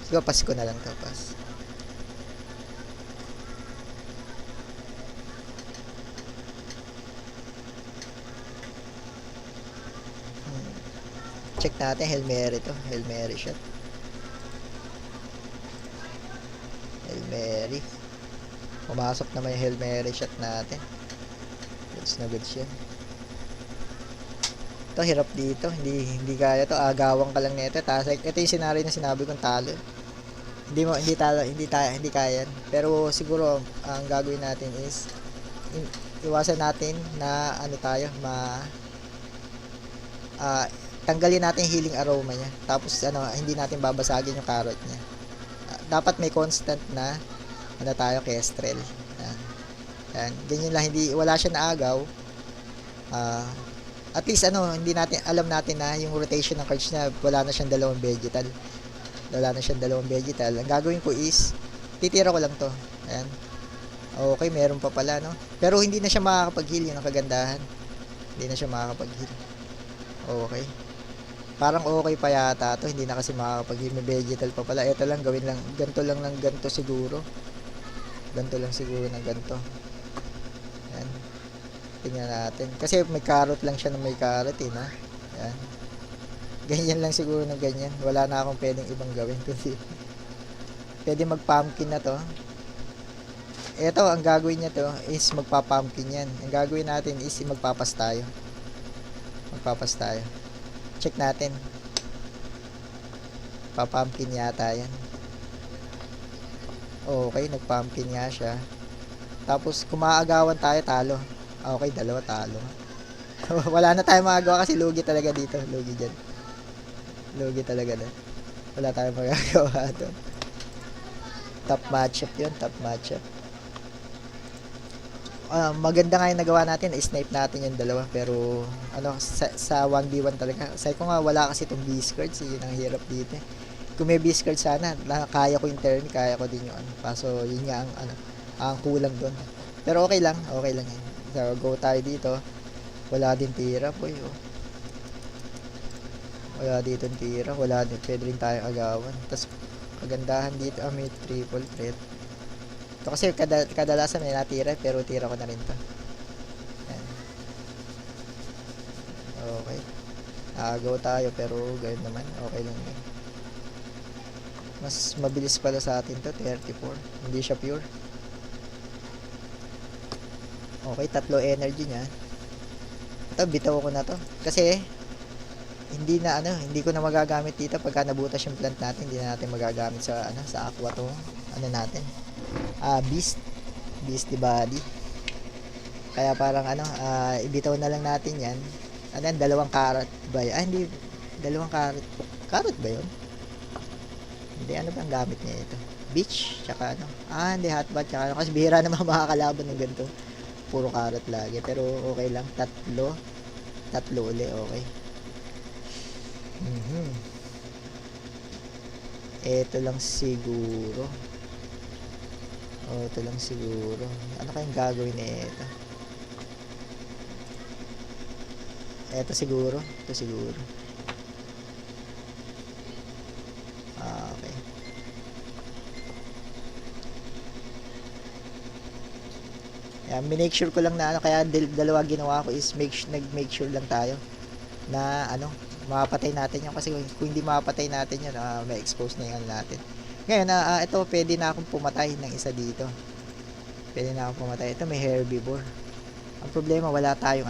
Siguro pass ko na lang to. Pass. Check natin. Hail Mary to. Hail Mary shot. Hail Mary. Pumasok naman yung Hail Mary shot natin. Goods na goods yan. Ito, hirap dito. Hindi kaya to. Agawang ka lang nito. Tapos, ito yung scenario na sinabi kong talo. Hindi kaya. Pero siguro, ang gagawin natin is, iwasan natin na ano tayo, tanggalin natin yung healing aroma niya. Tapos, hindi natin babasagin yung carrot niya. Dapat may constant na tayo kestrel. Yan. Ganyan lang, wala siya na agaw. At least hindi natin alam natin na yung rotation ng cards niya, wala na siyang dalawang vegetal. Ang gagawin ko is titira ko lang to. Ayan. Okay, meron pa pala, no? Pero hindi na siya makakapag-heal, yun ang kagandahan. Hindi na siya makakapag-heal. Okay. Parang okay pa yata to, hindi na kasi makakapag-heal, may vegetal pa pala. Ito lang, gawin lang, ganto lang ng ganto siguro. Ganto lang siguro ng ganto. Ayan. Tingnan natin. Kasi may carrot lang siya na may carrot, no? Ayan. Ganyan lang siguro ng ganyan. Wala na akong pwedeng ibang gawin. Kasi pwede mag-pumpkin na to. Ito, ang gagawin niya to is magpa-pumpkin yan. Ang gagawin natin is magpapas tayo. Check natin. Pa-pumpkin yata yan. Okay, nag-pumpkin nga siya. Tapos, kumaagawan tayo, talo. Okay, dalawa, talo. Wala na tayong magagawa kasi lugi talaga dito. Lugi dyan. Lugi talaga na. Wala tayong magagawa doon. Top matchup yun. Top matchup. Maganda nga yung nagawa natin. Snipe natin yung dalawa. Pero, sa 1v1 talaga. Sabi ko nga, wala kasi itong beast cards. Yun ang hirap dito. Kung may beast cards sana, kaya ko yung turn. Kaya ko din yung Paso, yun nga ang kulang doon. Pero okay lang. Okay lang yan. So, go tayo dito. Wala din tira po yun. Wala dito tira. Wala din. Pwede rin tayong agawan. Tapos, kagandahan dito. May triple threat. Ito kasi kadalasan may natira. Pero tira ko na rin to. Ayan. Okay. Agaw tayo. Pero ganoon naman. Okay lang yun. Mas mabilis pala sa atin to. 34. Hindi siya pure. Okay. 3 energy niya. Ito, bitaw ko na to. Kasi, hindi ko na magagamit dito pagka nabutas yung plant natin. Hindi na natin magagamit sa aqua to. Natin. Beast the body. Kaya parang ibitaw na lang natin yan. Dalawang carrot ba yun? Hindi, dalawang carrot ba yun? Hindi, ano bang gamit niya ito? Beach, tsaka hindi hotbat, tsaka kasi bihira naman makakalaban ng ganito. Puro carrot lagi, pero okay lang. Tatlo uli, okay. Ito lang siguro. Ito lang siguro. Ano kayang gagawin na ito? Ito siguro. Okay. Yan, make sure ko lang na kaya dalawa ginawa ko is nag-make sure lang tayo na mapatay natin yan kasi kung hindi mapatay natin yan, may expose na yung natin. Ngayon, ito pwede na akong pumatay ng isa dito. Ito may herbivore. Ang problema, wala tayong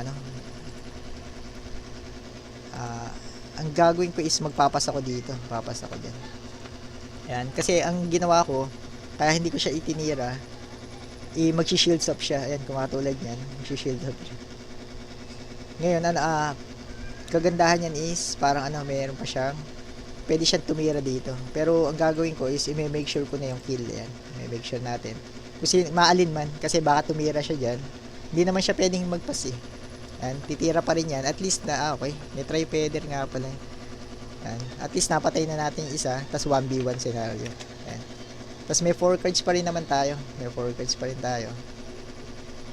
ang gagawin ko is magpapas ako dito. Papas ako dyan. Yan. Kasi ang ginawa ko, kaya hindi ko siya itinira, magshi-shield up siya. Ayan, kung katulad yan, magshi-shield up siya. Ngayon, kagandahan yan is, parang meron pa siyang, pwede siyang tumira dito. Pero, ang gagawin ko is, i-make sure ko na yung kill. Ayan, i-make sure natin. Kasi, maalin man, kasi baka tumira siya dyan. Hindi naman siya pwedeng magpas eh. Ayan, titira pa rin yan. At least na, okay, may tri-feather nga pala. Ayan, at least napatay na natin yung isa, tas 1v1 scenario. Ayan. Tas may 4 cards pa rin naman tayo. May 4 cards pa rin tayo.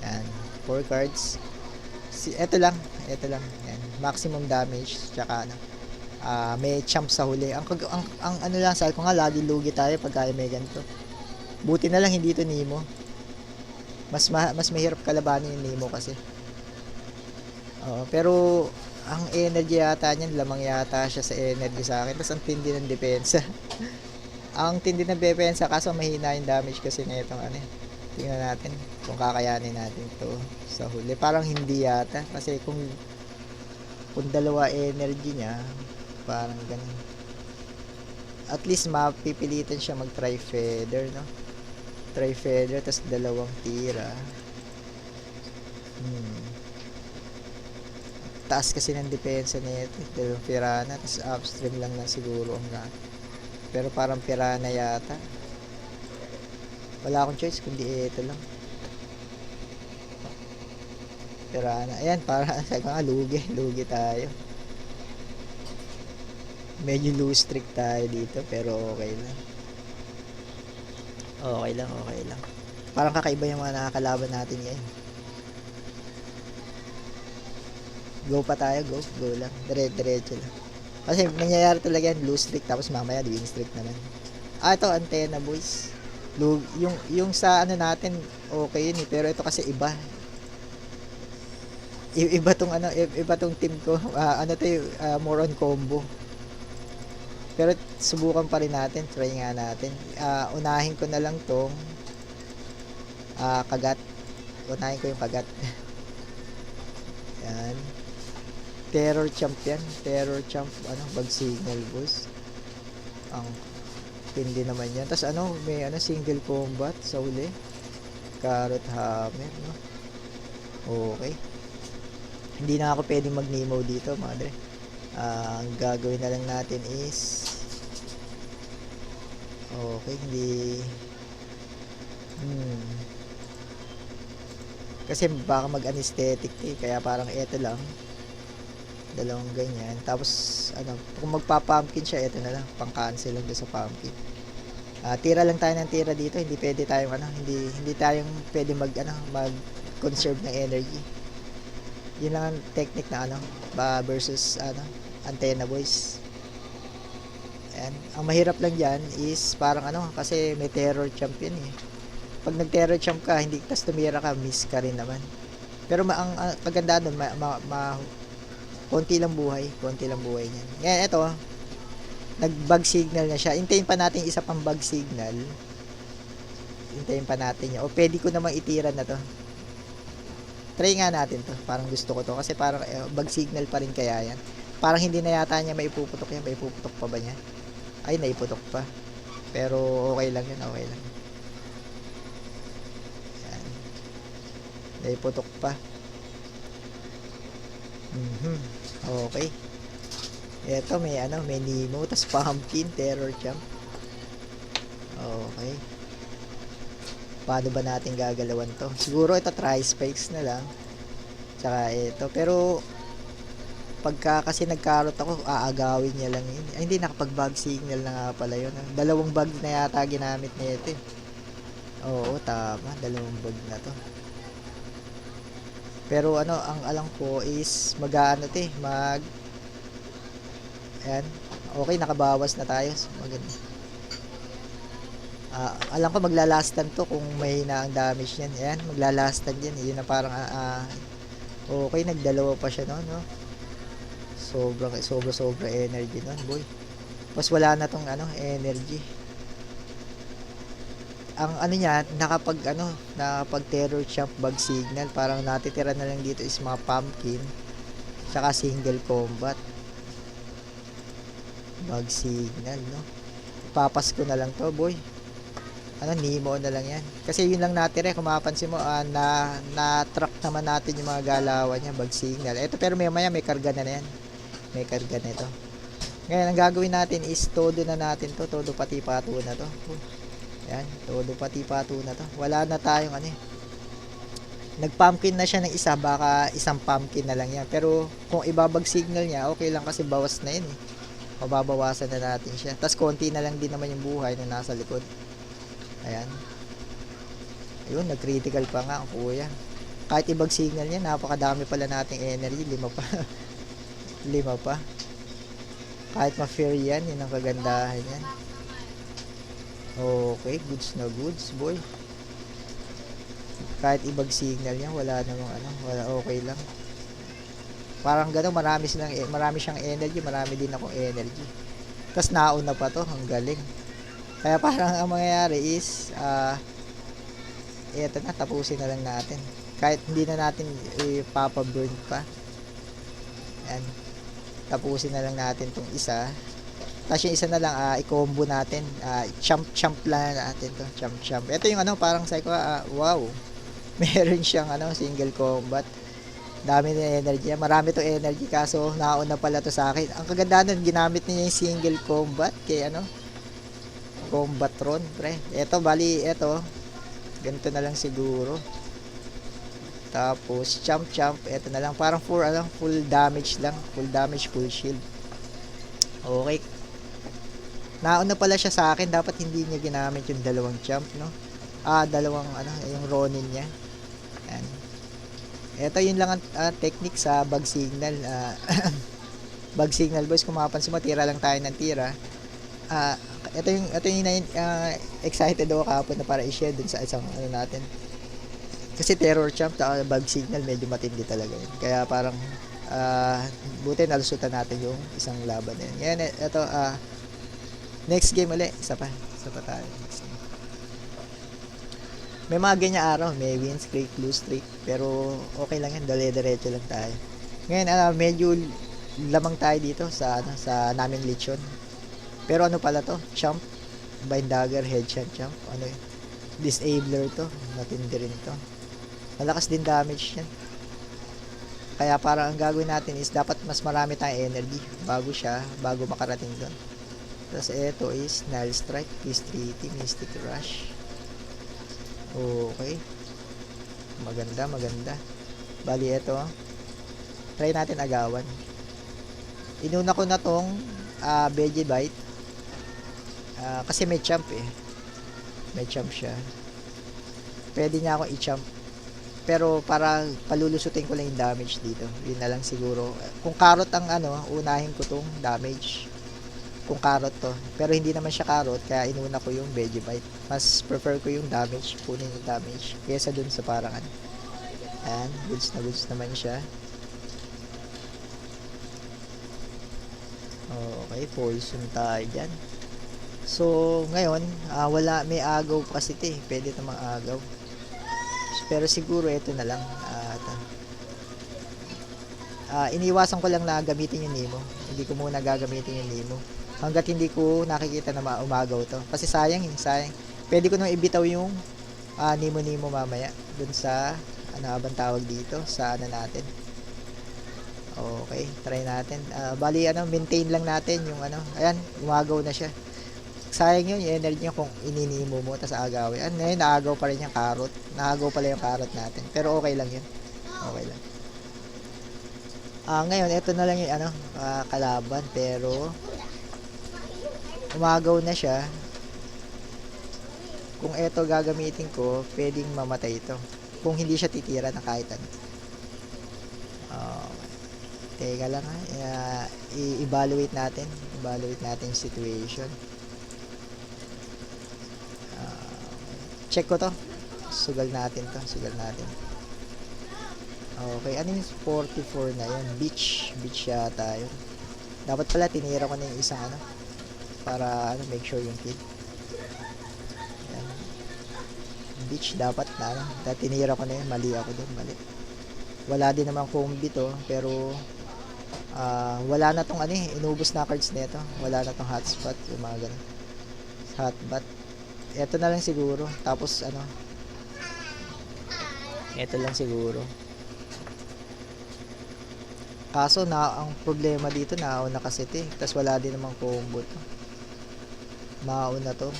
Ayan, 4 cards. Ito lang. Ayan, maximum damage. Tsaka may champ sa huli. Ang ano lang, sabi ko nga, lagi lugi tayo pagka may ganito. Buti na lang hindi ito Nemo. Mas mahirap kalabanin yung Nemo kasi. Pero ang energy yata niyan, lamang yata siya sa energy sa akin. Tapos ang tindi ng depensa. Ang tindi ng depensa, kaso mahina yung damage kasi na itong tingnan natin kung kakayanin natin to sa huli. Parang hindi yata. Kasi kung dalawa energy niya, parang ganun. At least mapipilitan siya mag tri-feather, no? Tri-feather, tas dalawang tira. Taas kasi ng depensa nito. Dalawang Piranha, tas upstream lang na siguro ang pero parang Piranha yata. Wala akong choice kundi ito lang. Piranha. Ayan, para sa mga lugi tayo. Medyo low streak tayo dito, pero okay lang. Okay lang. Parang kakaiba yung mga nakakalaban natin ngayon. Go pa tayo, go lang. Diretso lang. Kasi nangyayari talaga yan, low streak, tapos mamaya win streak naman. Ito, Antena Boys. Yung sa natin, okay yun eh, pero ito kasi iba. Iba tong team ko. More on combo. Pero subukan pa rin natin, try nga natin. Unahin ko na lang tong kagat. Unahin ko yung kagat. Yan. Terror champ, bag signal boss. Ang hindi naman yan. Tapos may single combat sa uli. Carrot hammer, no? Okay. Hindi na ako pwedeng mag-Nemo dito, madre. Ang gagawin na lang natin is okay, hindi kasi baka mag-anesthetic kaya parang eto lang, dalawang ganyan. Tapos kung magpa-pumpkin siya, eto na lang, pang-cancel lang doon sa pumpkin. Tira lang tayo ng tira dito, hindi pwede tayong hindi tayong pwede mag-conserve ng energy. Yun lang ang technique na versus Antena Boys. Ayan. Ang mahirap lang dyan is parang kasi may terror champ yun eh. Pag nag-terror champ ka, hindi tas tumira ka, miss ka rin naman. Pero ang kagandaan doon, konti lang buhay niyan. Ngayon ito, nag-bug signal na siya. Hintayin pa natin isa pang bug signal. Hintayin pa natin niya. O pwede ko namang itira na to. Try nga natin to. Parang gusto ko to kasi parang bug signal pa rin kaya yan. Parang hindi na yata niya maipuputok yan. Maipuputok pa ba niya? Ay, naiputok pa. Pero okay lang yun. Okay lang. Yan. Naiputok pa. Okay. Ito may Nemo, tas pumpkin, terror champ. Okay. Paano ba natin gagalawan to? Siguro ito tri-spikes na lang. Tsaka ito. Pero pagka kasi nagkarot ako, aagawin niya lang yun. Ay, hindi, nakapag-bug signal na nga pala yun. Dalawang bug na yata ginamit na ito eh. Oo, tama. Dalawang bug na to. Pero ang alam ko is ayan. Okay, nakabawas na tayo. Maganda. Alam ko maglalastan to kung may na ang damage niyan. Ayan, maglalastan yan. Yun na parang okay, nagdalawa pa siya no. Sobra energy nun, boy. Mas wala na tong energy. Ang niya, nakapag terror champ bug signal, parang natitira na lang dito is mga pumpkin tsaka single combat bug signal, no? Ipapas ko na lang to, boy. ano, Nemo na lang yan. Kasi yun lang natira, kung mapapansin mo, na-track naman natin yung mga galawan niya, bag signal. Ito, pero maya may karga na yan. May karga na ito. Ngayon, ang gagawin natin is todo na natin to, todo pati pato na to. Yan, todo pati pato na to. Wala na tayong ano eh. Nag-pumpkin na siya ng isa, baka isang pumpkin na lang yan. Pero kung ibabag signal niya, okay lang kasi bawas na yun eh. Mababawasan na natin siya. Tapos konti na lang din naman yung buhay na nasa likod. Ayan. Ayun, nag-critical pa nga ang kuya. Kahit ibag signal niya, napakadami pala nating energy. 5 pa. 5 pa. Kahit ma-fair yan, yun ang kagandahan yan. Okay, goods na goods, boy. Kahit ibag signal niya, wala namang ano, wala, okay lang. Parang gano'n, marami siyang energy, marami din akong energy. Tapos nauna pa to, ang galing. Kaya parang ang mangyayari is, eto na, tapusin na lang natin. Kahit hindi na natin ipapaburn pa. Ayan. Tapusin na lang natin tong isa. Tapos yung isa na lang, i-combo natin. Champ lang natin to. Champ. Ito yung ano, parang sabi ko, wow. Meron siyang ano, single combat. Dami na energy. Marami to energy, kaso nauna pala to sa akin. Ang kagandahan nun, ginamit niya yung single combat kay ano, Combatron, pre. Ito, bali, ito. Ganito na lang siguro. Tapos, champ. Ito na lang. Parang full damage lang. Full damage, full shield. Okay. Nauna pala siya sa akin. Dapat hindi niya ginamit yung dalawang champ, no? Dalawang, ano, yung Ronin niya. Ayan. Ito yun lang ang technique sa bag signal. Bag signal, boys. Kung mapapansin mo, tira lang tayo ng tira. Ito yung excited ako kahapon na para i-share dun sa isang ano natin. Kasi terror champ at bug signal medyo matindi talaga yun. Kaya parang buti nalusutan natin yung isang laban na yun. Ngayon, ito next game ulit. Isa pa tayo. May mga ganyan araw. May win streak, lose streak. Pero okay lang yan. Dale-diretso lang tayo. Ngayon, medyo lamang tayo dito sa namin lechon. Pero ano pala to? Champ. Bind dagger, headshot champ. Ano yun? Disabler to. Matindi rin to. Malakas din damage yan. Kaya parang ang gagawin natin is dapat mas marami tayong energy bago makarating doon. Tapos ito is Null Strike, Peace Treaty, Mystic Rush. Okay. Maganda. Bali ito. Try natin agawan. Inuna ko na tong Veggie Bite. Kasi may champ eh. May champ siya. Pwede niya ako i-champ. Pero para palulusutin ko lang yung damage dito. Yun na lang siguro. Kung carrot ang ano, unahin ko tong damage. Kung carrot to. Pero hindi naman siya carrot, kaya inuna ko yung Veggie Bite. Mas prefer ko yung damage. Kunin yung damage. Kesa dun sa parang ano. Ayan. Goods na goods naman siya. Okay. Poison tayo dyan. So, ngayon, may agaw pa kasi ito eh. Pwede ito mga agaw. Pero siguro ito na lang. Iniwasan ko lang na gamitin yung Nemo. Hindi ko muna gagamitin yung Nemo. Hanggat hindi ko nakikita na umagaw to. Kasi sayang. Pwede ko nung ibitaw yung Nemo mamaya. Dun sa, ano abang tawag dito? Sa ano natin. Okay, try natin. Bali, maintain lang natin yung ano. Ayan, umagaw na siya. Sayang yun, yung energy niya kung ininimo mo, tas agawin. Ngayon, naagaw pa rin yung carrot. Naagaw pala yung carrot natin. Pero okay lang yun. Okay lang. Ngayon, ito na lang yung kalaban. Pero, umagaw na siya. Kung ito gagamitin ko, pwedeng mamatay ito. Kung hindi siya titira na kahit ano. Teka lang ha. I-evaluate natin. Evaluate natin yung situation. Check ko to. Sugal natin to. Okay. Ano yung 44 na yun? Beach yata yun. Dapat pala tinira ko na yung isang para make sure yung kill. Ayan. Beach dapat na tinira ko na yun. Mali ako dun. Mali. Wala din naman combi to. Pero wala na tong inubos na cards nito. Wala na tong hotspot. Yung mga ganun. Hotbot. Eto na lang siguro. Tapos ano, eto lang siguro. Kaso na ang problema dito, nauna kasi ito eh. Tapos wala din namang combo to. Mauna to.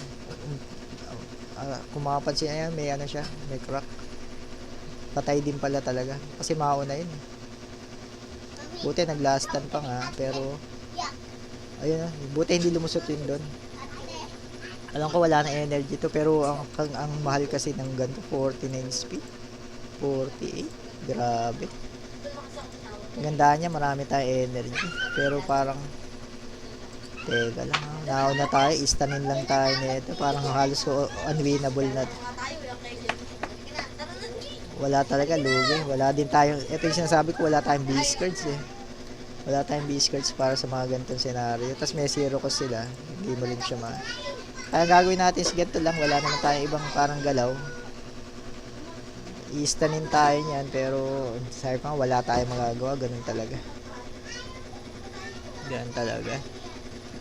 Kung makapansin, ayan, may ano siya, may crack. Patay din pala talaga. Kasi mauna yun eh. Buti naglastan pa nga, pero ayun na, buti hindi lumusot yun doon. Alam ko wala na energy to, pero ang mahal kasi ng ganito, 49 speed. 48. Grabe. Ganda niya, marami tayong energy. Pero parang, teka lang ha. Nauna tayo, istanin lang tayo nito. Parang halos unwinnable na. Wala talaga, lugi. Wala din tayo. Ito yung sinasabi ko, wala tayong base cards eh. Wala tayong base cards para sa mga ganitong senaryo. Tapos may zero cost sila. Hindi mo rin siya Kaya gagawin natin is ganito lang. Wala naman tayong ibang parang galaw. I-stanin tayo niyan. Pero sabi pa wala tayong magagawa. Ganun talaga. Ganun talaga.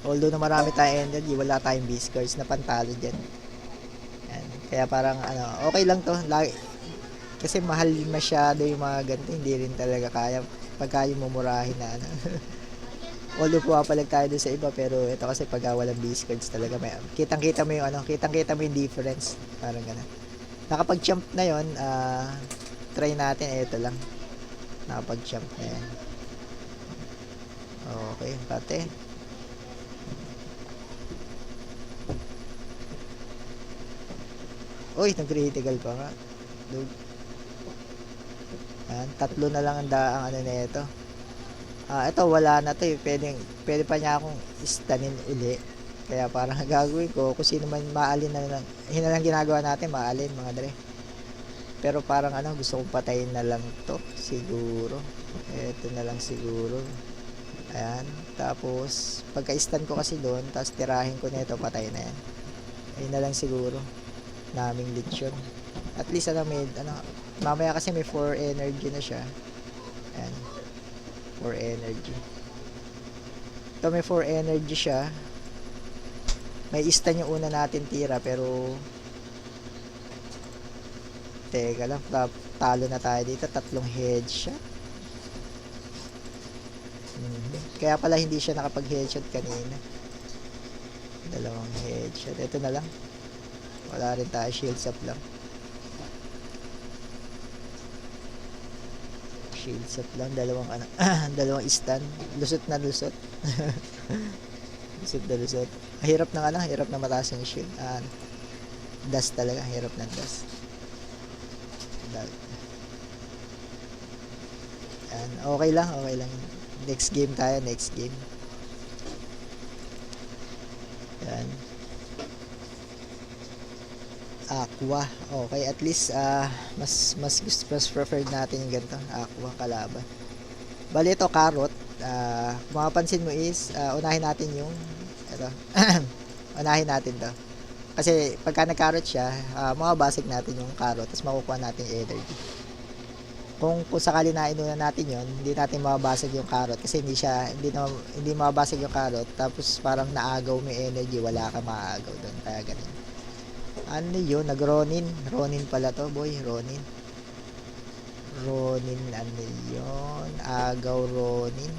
Although na marami tayong energy, wala tayong base cards na pantalo dyan. Yan. Kaya parang ano, okay lang to. Kasi mahal masyado yung mga ganito. Hindi rin talaga kaya pagka yung mumurahin na ano. Although pumapalag tayo dun sa iba, pero ito kasi pag walang base cards talaga may kitang-kita mo yung ano, kitang-kita mo yung difference. Parang gano'n. Nakapag-jump na yon, try natin ito lang. Nakapag-jump na yan. Okay, pate. Uy, nag-critical pa nga. Yan, tatlo na lang ang ano na ito. Ito wala na to eh. Pwede pa niya akong istanin uli. Kaya parang gagawin ko kung sino man maalin na lang. Yun na lang ginagawa natin, maalin mga dre. Pero parang ano, gusto kong patayin na lang to siguro. Ito na lang siguro. Ayan. Tapos pagka-stand ko kasi doon, tapos tirahin ko nito, patay na yan. Ayun na lang siguro. Naming lechon. At least mamaya kasi may 4 energy na siya. Ayan. 4 energy. Ito may 4 energy siya. May istan yung una natin tira, pero teka lang, talo na tayo dito. 3 headshot. Kaya pala hindi siya nakapag headshot kanina. 2 headshot. Ito na lang. Wala rin tayo, shields up lang. Shields up lang, dalawang stun. Lusot na lusot. Lusot na lusot. Hirap na mataas yung shield. Dust talaga, hirap ng dust. Okay lang. Next game tayo, next game. Yan. Aqua. Okay, at least mas preferred natin yung ganito, aqua kalaban. Bali ito carrot. Kung mapapansin mo is unahin natin yung ito. Unahin natin to. Kasi pagka nag-carrot siya, mababasag natin yung carrot, tapos makukuha natin yung energy. Kung sakali na inuna natin yon, hindi natin mababasag yung carrot kasi hindi mababasag yung carrot, tapos parang naagaw mo yung energy, wala ka maagaw doon. Kaya ganun. Ano yun? Nag-Ronin. Ronin pala to, boy. Ronin. Ano yun? Agaw Ronin.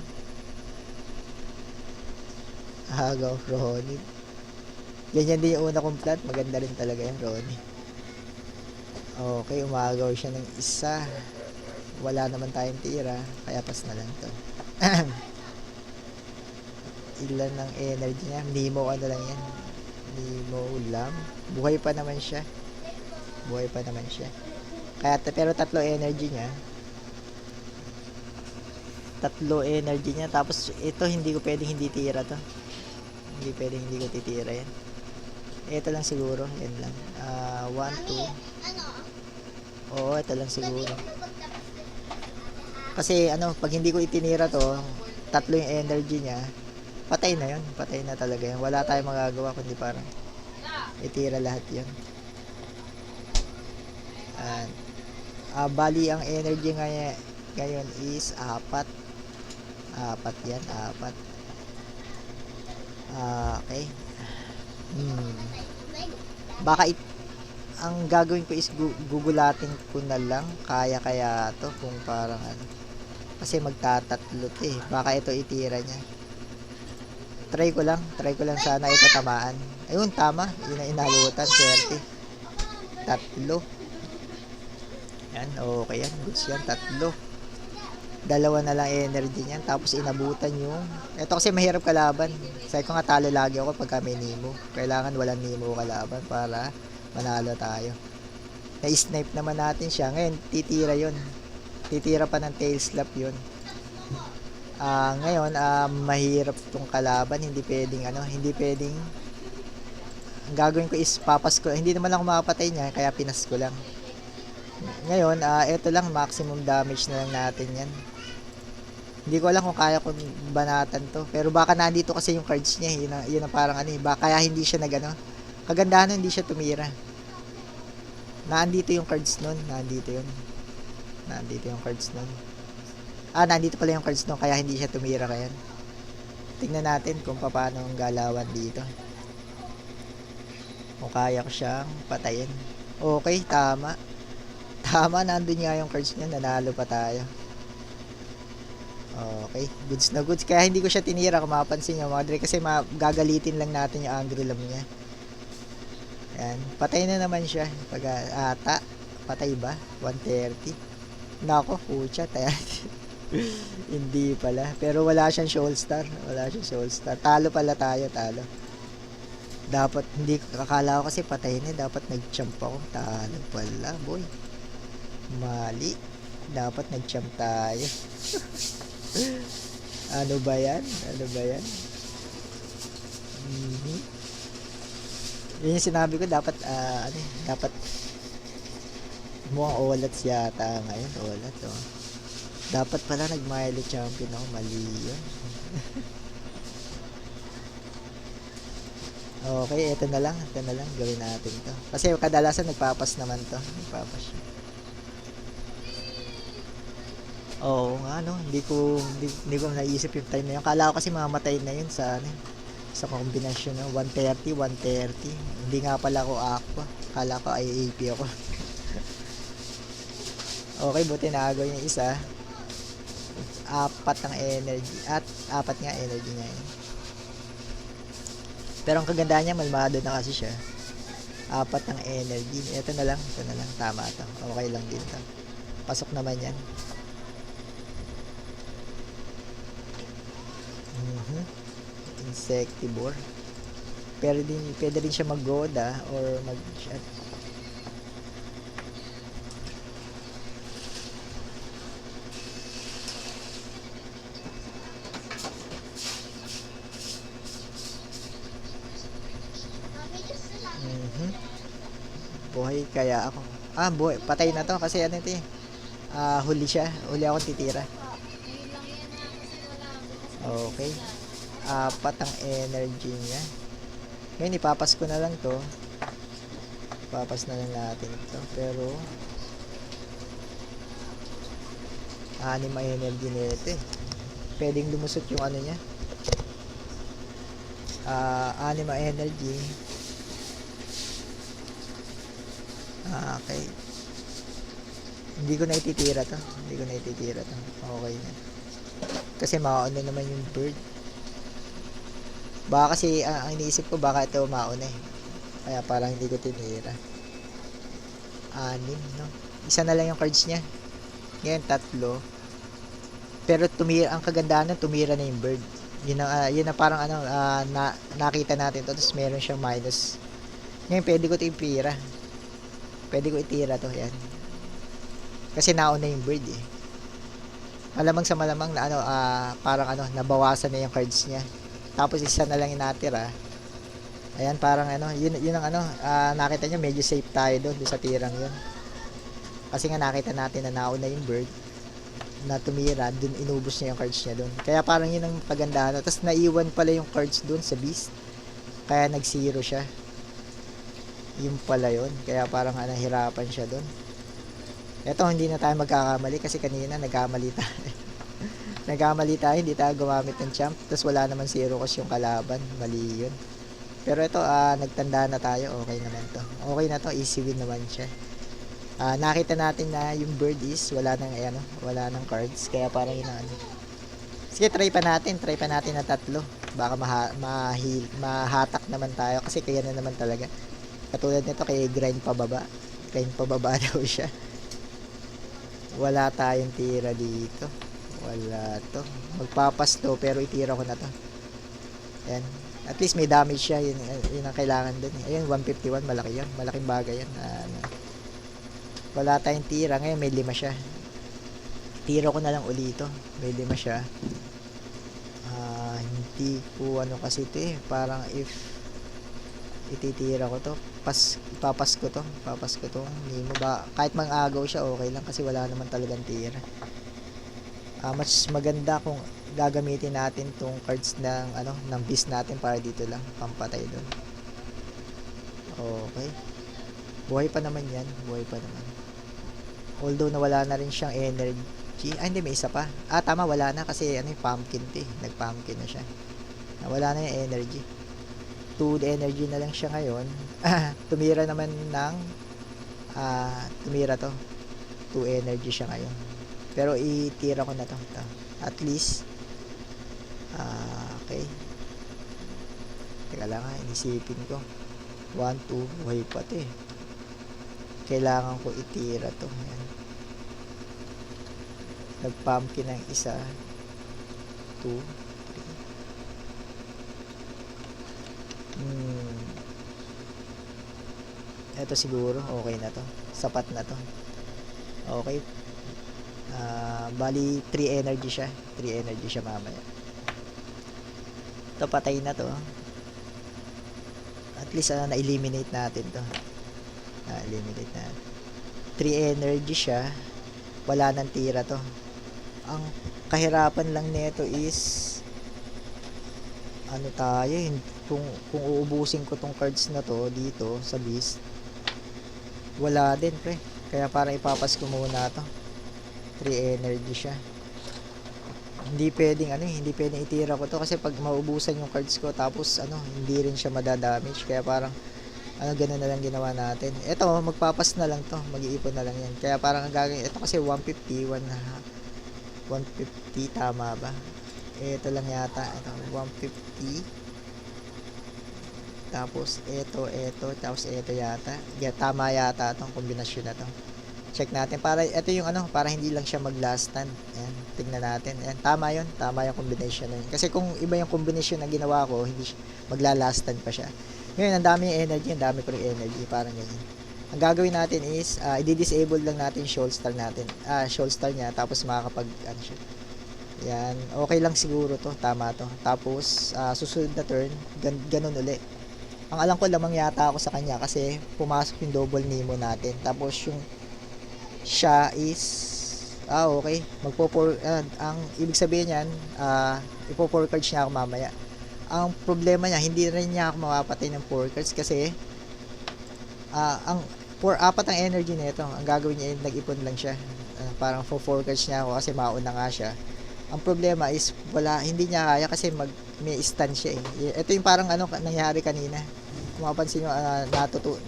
Ganyan din yung una kong plat. Maganda rin talaga yung Ronin. Okay, umagaw siya ng isa. Wala naman tayong tira. Kaya pas na lang to. Ilan ng energy niya? Nemo ano lang yan. Nemo lang. Buhay pa naman siya. Kaya pero 3 energy niya. Tapos ito hindi ko pwedeng hindi tira to. Hindi pwedeng hindi ko titira yan. Ito lang siguro. Yan lang. 1, 2. Oo, ito lang siguro. Kasi pag hindi ko itinira to, 3 yung energy niya, patay na yun. Patay na talaga yan. Wala tayong magagawa kundi parang itira lahat yun. Bali ang energy ngayon is 4 yan. Okay. Baka ang gagawin ko is gugulatin ko na lang. Kaya to kung parang ano. Kasi magtatatlo eh. Baka ito itira niya. Try ko lang sana ito tamaan. Ayun, tama. Yun ang inalutan. Swerte. Tatlo. Yan, okay yan. Goods yan, tatlo. Dalawa na lang energy niyan. Tapos inabutan yung... Ito kasi mahirap kalaban. Sabi ko nga talo lagi ako pagka may Nemo. Kailangan walang Nemo kalaban para manalo tayo. Na-snipe naman natin siya. Ngayon, titira yun. Titira pa ng tail slap yun. Ngayon, mahirap tong kalaban. Hindi pwedeng ang gagawin ko is papas ko. Hindi naman ako makapatay niya, kaya pinas ko lang. Ngayon, ito lang, maximum damage na lang natin yan. Hindi ko alam kung kaya kong banatan to. Pero baka nandito kasi yung cards niya. Yun ang parang baka kaya hindi siya kagandahan hindi siya tumira. Nandito yung cards nun. Nandito yung cards nun. Nandito pala yung cards nun. Kaya hindi siya tumira kaya. Tingnan natin kung paano ang galawan dito. Kung kaya ko siyang patayin. Okay, tama. Tama, nandun nga yung cards niya. Nanalo pa tayo. Okay, goods na goods. Kaya hindi ko siya tinira kung mapapansin nyo mga dre. Kasi gagalitin lang natin yung Angrilam niya. Ayan, patay na naman siya. Ata, patay ba? 130. Nako, pucha, tayo. Hindi pala. Pero wala siyang Shoal Star. Talo pala tayo, talo. Dapat, hindi kakala ko kasi patay na. Dapat nag-jump ako. Talo pala, boy. Mali. Dapat nag-jump tayo. Ano ba yan? Yun yung sinabi ko, dapat dapat mukhang Olats yata ngayon. Olats, oh. Dapat pala nag-Milo champion ako. Mali yun. Okay, ito na lang gawin natin to. Kasi kadalasan nagpapas naman to. Nagpapas siya. Oo nga, no? Hindi ko naisip yung time na yun. Kala ko kasi mamatay na yun sa kombinasyon, no? 130. Hindi nga pala ako aqua. Kala ko IAP ako. Okay, buti naagaw yung isa. 4 ang energy. At 4 nga energy niya yun. Pero ang kagandaan niya, malmado na kasi siya. 4 ang energy. Ito na lang. Tama to. Okay lang din to. Pasok naman yan. Insectivore. Pwede rin siya mag-goda or mag-shot. Buhay kaya ako. Buhay. Patay na to kasi ito eh. Huli siya. Huli ako titira. Okay. 4 ang energy niya. Ngayon, ipapas ko na lang to. Ipapas na lang natin ito. Pero, 6 ang energy nito eh. Pwedeng lumusot yung ano niya. 6 ang energy. Okay. Hindi ko na ititira to. Okay na. Kasi mauna naman yung bird. Baka kasi ang iniisip ko baka ito mauna eh. Kaya parang hindi ko tinira. 6, no? Isa na lang yung cards niya. Ngayon 3. Pero ang kagandahan na tumira na yung bird. Yun ang parang nakita natin to. Tapos meron siyang minus. Ngayon pwede ko itira to. Yan. Kasi nauna yung bird eh. Malamang sa malamang na parang nabawasan na yung cards niya. Tapos isa na lang yung natira. Ayan, parang yun ang nakita nyo, medyo safe tayo doon sa tirang yun. Kasi nga nakita natin na nauna yung bird na tumira, dun inubos niya yung cards niya doon. Kaya parang yun ang pagandahan. Tapos naiwan pala yung cards doon sa beast. Kaya nag-0 siya. Yung pala yun. Kaya parang nahirapan siya doon. Eto, hindi na tayo magkakamali kasi kanina nagkamali tayo. Hindi tayo gumamit ng champ. Tapos wala naman 0 kasi yung kalaban. Mali yun. Pero ito, nagtanda na tayo. Okay naman to. Okay na to. Easy win naman siya. Nakita natin na yung bird is wala nang ano, wala nang cards. Kaya parang yun ano. Sige, try pa natin. Try pa natin na tatlo. Baka mahatak naman tayo. Kasi kaya na naman talaga. Katulad nito kay grind pababa. Grind pababa daw siya. Wala tayong tira dito. Wala to. Magpapas to pero itira ko na to. Ayan. At least may damage siya. Yun ang kailangan dun. Ayun, 151. Malaki yun. Malaking bagay yan. Wala tayong tira. Ngayon may 5 siya. Tira ko na lang uli ito. May 5 siya. Hindi ko ano kasi ito eh. Parang if ititira ko to. Ipapas ko to. Ipapas ko to. Nemo ba? Kahit mang-agaw siya okay lang kasi wala naman talagang tira. Mas maganda kung gagamitin natin tong cards ng ano ng beast natin para dito lang pampatay doon. Okay. Buhay pa naman yan. Buhay pa naman. Although nawala na rin siyang energy. Hindi, may isa pa. Tama, wala na kasi ano yung pumpkin to eh. Nag-pumpkin na siya. Wala na yung energy. 2 energy na lang siya ngayon. Tumira naman ng tumira to. 2 energy siya ngayon. Pero itira ko na to. At least okay. Teka lang inisipin ko. 1, 2, buhay pa to eh. Kailangan ko itira to. Ayan. Nag-pumpkin ng isa. 2, 3. Ito siguro okay na to. Sapat na to. Okay. Bali 3 energy siya. 3 energy siya mamaya. Ito patay na to. At least na-eliminate natin to. Na-eliminate na. 3 energy siya. Wala nang tira to. Ang kahirapan lang nito is ano tayo, kung uubusin ko tong cards na to dito sa beast, wala din pre. Kaya parang ipapas ko muna to. 3 energy siya. Hindi pwedeng itira ko to kasi pag maubusan yung cards ko tapos hindi rin siya madadamage. Kaya parang ganun na lang ginawa natin. Ito, magpapas na lang to. Mag-iipon na lang yan. Kaya parang ang gagawin, ito kasi 150 tama ba? Ito lang yata. Ito, 150. Tapos, tapos ito yata. Tama yata itong kombinasyon na to. Check natin. Para, ito yung para hindi lang siya mag-last stand. Ayan, tignan natin. Ayan, tama yun. Tama yung combination na yun. Kasi kung iba yung combination na ginawa ko, hindi siya, magla-last stand pa siya. Ngayon, ang dami yung energy. Ang dami ko rin energy. Parang ganyan. Ang gagawin natin is, i-disable lang natin shoal star natin. Shoal star niya. Tapos makakapag, siya. Yan. Okay lang siguro to. Tama to. Tapos, susunod na turn, ganun uli. Ang alam ko, lamang yata ako sa kanya kasi pumasok yung double Nemo natin. Tapos, yung siya is, okay. Ang ibig sabihin yan, ipo-4 cards niya ako mamaya. Ang problema niya, hindi rin niya ako mapapatay ng 4 cards kasi ang 4 ang energy nito. Ang gagawin niya, nag-ipon lang siya. Parang 4 cards niya ako kasi mauna nga siya. Ang problema is hindi niya kaya kasi may stun siya eh. Ito yung parang nangyari kanina. Kung mapansin nyo,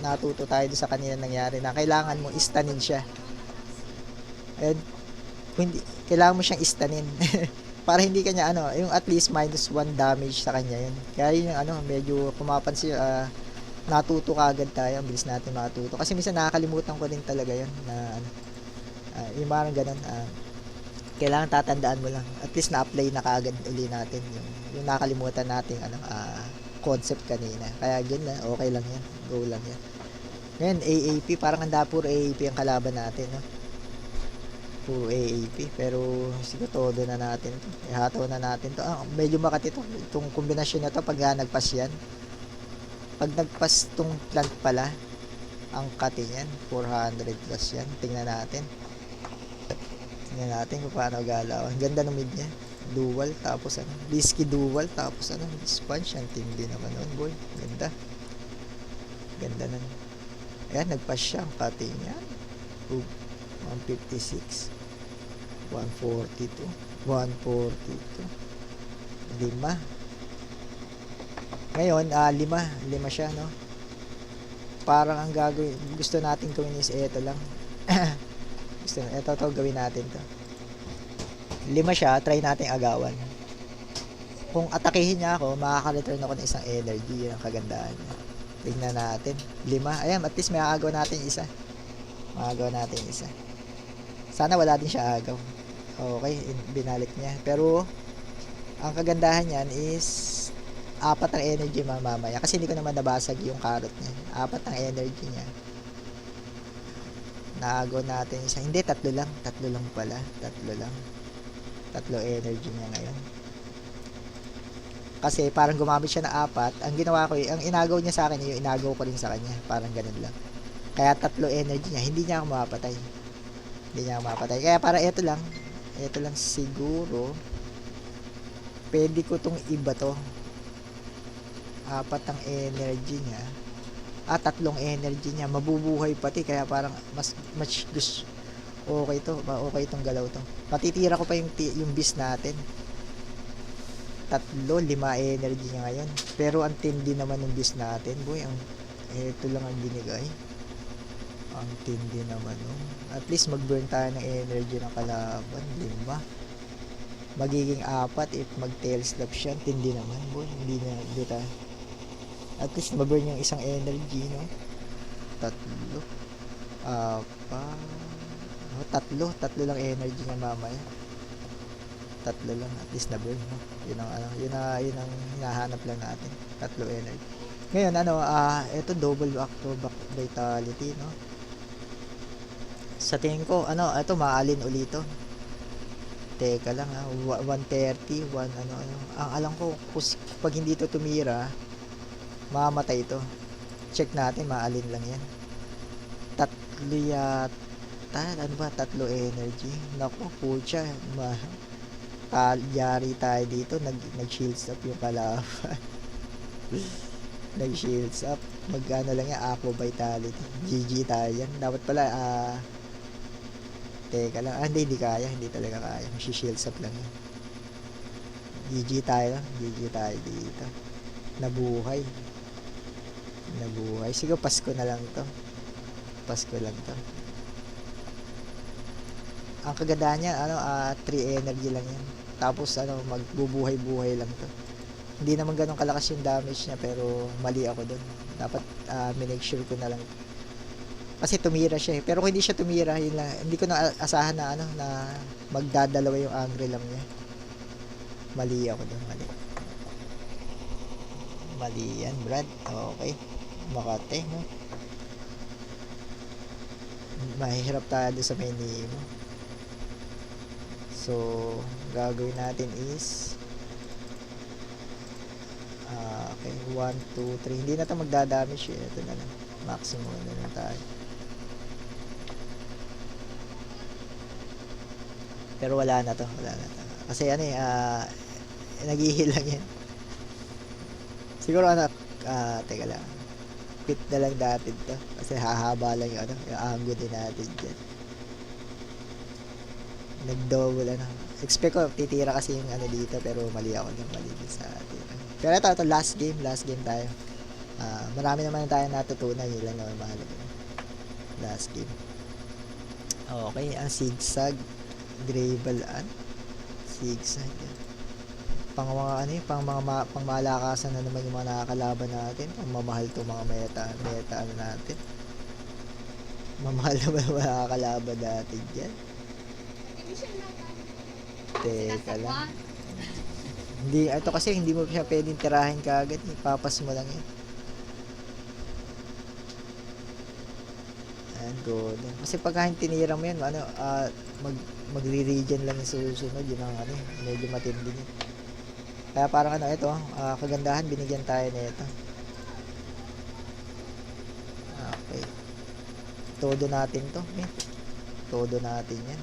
natuto tayo sa kanina nangyari na kailangan mo stunin siya. And kailangan mo siyang stunin. Para hindi kanya yung at least minus 1 damage sa kanya yun. Kaya yun yung medyo kumapansin natuto kaagad tayo, ang bilis natin matuto. Kasi minsan nakakalimutan ko din talaga yun na yung parang ganun, kailangan tatandaan mo lang. At least na-apply na kaagad uli natin yung nakalimutan natin concept kanina. Kaya yun lang, okay lang yan. Go lang yan. Ngayon, AAP, parang puro AAP ang kalaban natin, no? Puro AAP, pero siguro todo na natin to. Ihataw na natin to. Medyo makati to. Itong kombinasyon na to pag nagpas yan. Pag nagpas tong plant pala, ang kati yan, 400 plus yan. Tingnan natin. Tingnan natin kung paano galaw. Ang ganda ng mid niya. Dual, tapos risky dual, tapos sponge. Ang tindi naman nun, boy. Ganda. Ganda na. Ayan, nagpas siya. Ang kati niya. 156. 142. 142. 5. Ngayon, lima siya, no? Parang ang gagawin, gusto natin gawin is eto lang. Eto gawin natin to. 5 siya, try natin agawan. Kung atakihin niya ako, makaka-return ako ng isang energy. Yun ang kagandahan niya. Tignan natin. 5. Ayan, at least may agaw natin isa. Magagawa natin isa. Sana wala din siya agaw. Okay, binalik niya. Pero, ang kagandahan niyan is 4 ang energy mamaya. Kasi hindi ko naman nabasag yung carrot niya. 4 ang energy niya. Naagaw natin isa. Hindi, 3 lang. 3 lang pala. 3 lang. 3 energy niya ngayon. Kasi parang gumamit siya ng 4. Ang ginawa ko, ang inagaw niya sa akin, yung inagaw ko rin sa kanya. Parang ganun lang. Kaya 3 energy niya. Hindi niya ako mapatay. Hindi niya ako mapatay. Kaya para ito lang. Ito lang siguro. Pwede ko tong iba to. 4 ang energy niya. 3 energy niya. Mabubuhay pati. Kaya parang mas gusto. Okay to. Okay itong galaw to. Patitira ko pa yung beast natin. 3, 5 energy niya ngayon. Pero ang tindi naman ng beast natin. Boy, ito lang ang binigay. Ang tindi naman, no? At least mag-burn tayo ng energy ng kalaban. 5. Magiging 4 if mag-tail slap siya. Tindi naman, boy. Hindi tayo. At least mag-burn yung isang energy, no? 3. 3 lang energy niya mamaya. 3 lang. At least na-burn, no? Yun ang hinahanap lang natin. 3 energy. Ngayon, ito double back-to-back vitality, no? Sa tingin ko, ito maalin ulit to. Teka lang, 130, ang alam ko, pag hindi to tumira, mamatay ito. Check natin, maalin lang yan. 3 yata, 3 energy. Naku, pucha, yari tayo dito, nag-shields up yung kalaban. Nag-shields up, lang yan, aqua vitality. GG tayo yan. Dapat pala, teka lang, hindi kaya, hindi talaga kaya. Mag-shields up lang yan. GG tayo dito. Nabuhay. Siguro Pasko na lang to. Ang kagandahan niya, 3 energy lang yan. Tapos, magbubuhay-buhay lang to. Hindi naman ganun kalakas yung damage niya, pero mali ako dun. Dapat, minake sure ko na lang. Kasi tumira siya eh. Pero kung hindi siya tumira, yun lang. Hindi ko na asahan na, na magdadalawa yung angry lang niya. Mali ako dun, mali yan, Brad. Okay. Makate, no? Mahirap tayo doon sa menu mo. So, gagawin natin is okay, 1, 2, 3. Hindi na ito magdadamage eh. Ito na lang. Maximum na lang tayo. Pero wala na to. Kasi nag-heal lang yan. Siguro teka lang. Quit na lang natin to. Kasi hahaba lang yung anggo din natin dyan. Nag-double expect ko titira kasi yung dito, pero mali ako din, mali din sa atin. Pero ito last game tayo. Marami naman tayo natutunan, yun lang naman mahalaga. Last game. Okay, ang zigzag gravel zigzag pang malakasan na naman yung mga nakakalaban natin. Ang mamahal to mga meta natin. Mamahal naman yung mga nakakalaban natin dyan. Teka lang. Ito kasi hindi mo siya pwedeng tirahin kaagad. Ipapas mo lang yan. Ayan, good. Kasi pagka tinira mo yan, magre-regen lang yung susunod. Yun ang medyo matindi yun. Kaya parang ito, kagandahan, binigyan tayo na ito. Okay. Todo natin to. Todo natin yan.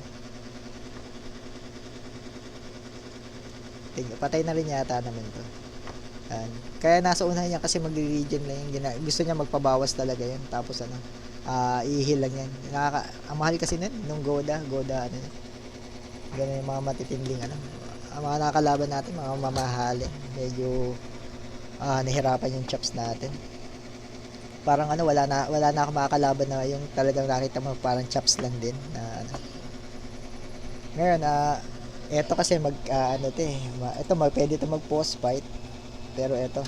Patay na rin yata naman to. Kaya nasa unahan niya kasi magre-regen lang yan. Gusto niya magpabawas talaga yan. Tapos i-heal lang yan. Ang mahal kasi nung Goda ganun yung mga matitinding ang mga nakakalaban natin, mga mamahalin. Medyo nahirapan yung chops natin. Parang ano, wala na ako makakalaban na yung talagang nakita mo parang chops lang din na ano. Ngayon, eto kasi ano to eh, pwede to mag post fight, pero eto,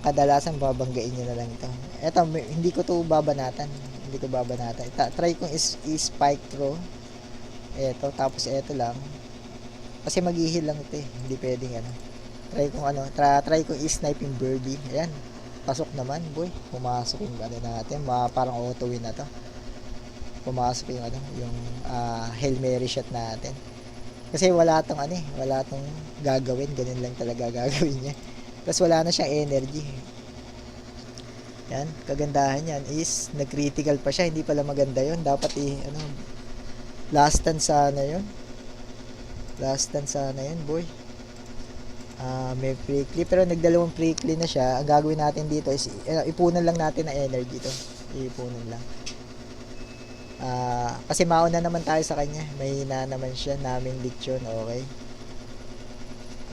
kadalasan babanggain nyo na lang ito. Eto, hindi ko to babanatan, hindi ko babanatan. Try kong spike throw, eto, tapos eto lang, kasi mag-heal lang ito eh, hindi pwedeng ano. Try kong i-snipe yung birdie, ayan, pasok naman boy, pumasok yung ano natin, parang auto win na to. Pumasok yung ano, yung Hail Mary shot natin. Kasi wala tong gagawin, ganun lang talaga gagawin niya. Tapos wala na siyang energy. Yan, kagandahan yan is nag-critical pa siya, hindi pala maganda yon. Dapat last stand sana yon. Last stand sana yun, boy. May pre-clip, pero nagdalawang pre-clip na siya. Ang gagawin natin dito is ipunan lang natin ang energy to. Ipunan lang. Kasi mauna naman tayo sa kanya. May na naman siya, naming lechon, okay.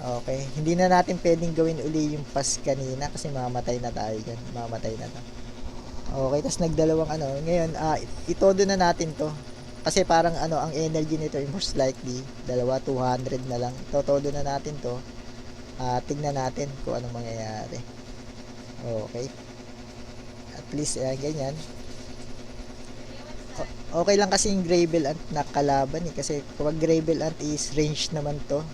Okay, hindi na natin pwedeng gawin uli yung pass kanina kasi mamatay na tayo dyan. Mamatay na to. Okay, tapos nagdalawang ano. Ngayon, itodo na natin to. Kasi parang ang energy nito most likely, 200 na lang. Itodo na natin to. Tignan natin kung anong mangyayari. Okay. At least, ganyan. Okay lang kasi yung Gravel Ant na kalaban eh. Kasi kapag Gravel Ant is range naman to.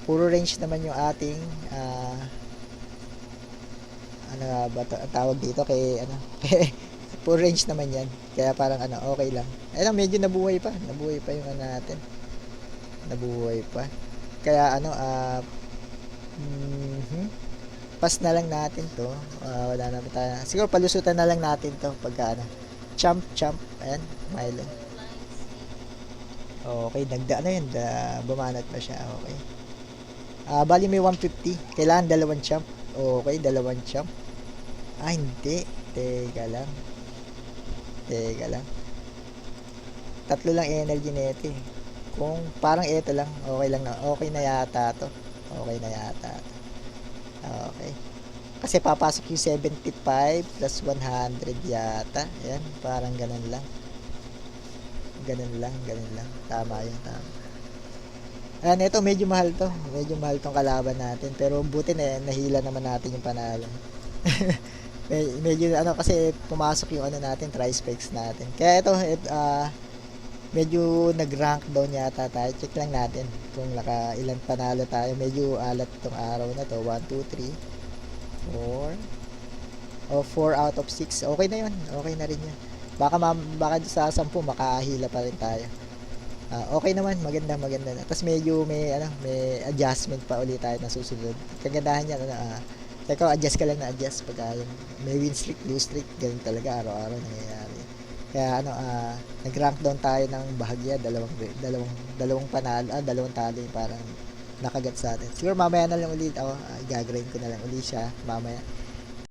Puro range naman yung ating ano ba to, tawag dito kay puro range naman yan, kaya parang okay lang. Ayun, medyo nabuhay pa yung natin, nabuhay pa, kaya pass na lang natin to. Wala na tayo, siguro palusutan na lang natin to pagka champ, ayan, Milo. Okay, yun, bumanat pa siya. Okay. Bali may 150. Kailangan dalawang champ. Okay, dalawang champ. Hindi. Teka lang. Tatlo lang energy nito eh. Kung parang ito lang, okay lang na. Okay na yata to. Okay. Kasi papasok yung 75 plus 100 yata. Ayan, parang ganun lang. Ganun lang. Tama yun, tama. Ayan, ito medyo mahal to. Medyo mahal tong kalaban natin. Pero buti na nahila naman natin yung panalo. Medyo kasi pumasok yung natin, tri-specs natin. Kaya ito, medyo nag-rank down yata tayo. Check lang natin kung ilang panalo tayo. Medyo alat tong araw na to. 1, 2, 3, 4. 4 out of 6. Okay na yun. Okay na rin yun. Baka sa 10 makahila pa rin tayo. Okay naman, maganda na. Tapos medyo may adjustment pa ulit tayo na susunod. Kagandahan niya teka, adjust ka lang na adjust pag may win streak, lose streak, ganun talaga araw-araw nangyayari. Kaya nag-rank down tayo ng bahagya, dalawang panalo, dalawang talo yung parang nakagat sa atin. Siguro mamaya na lang ulit ako, gagawin ko na lang ulit siya mamaya.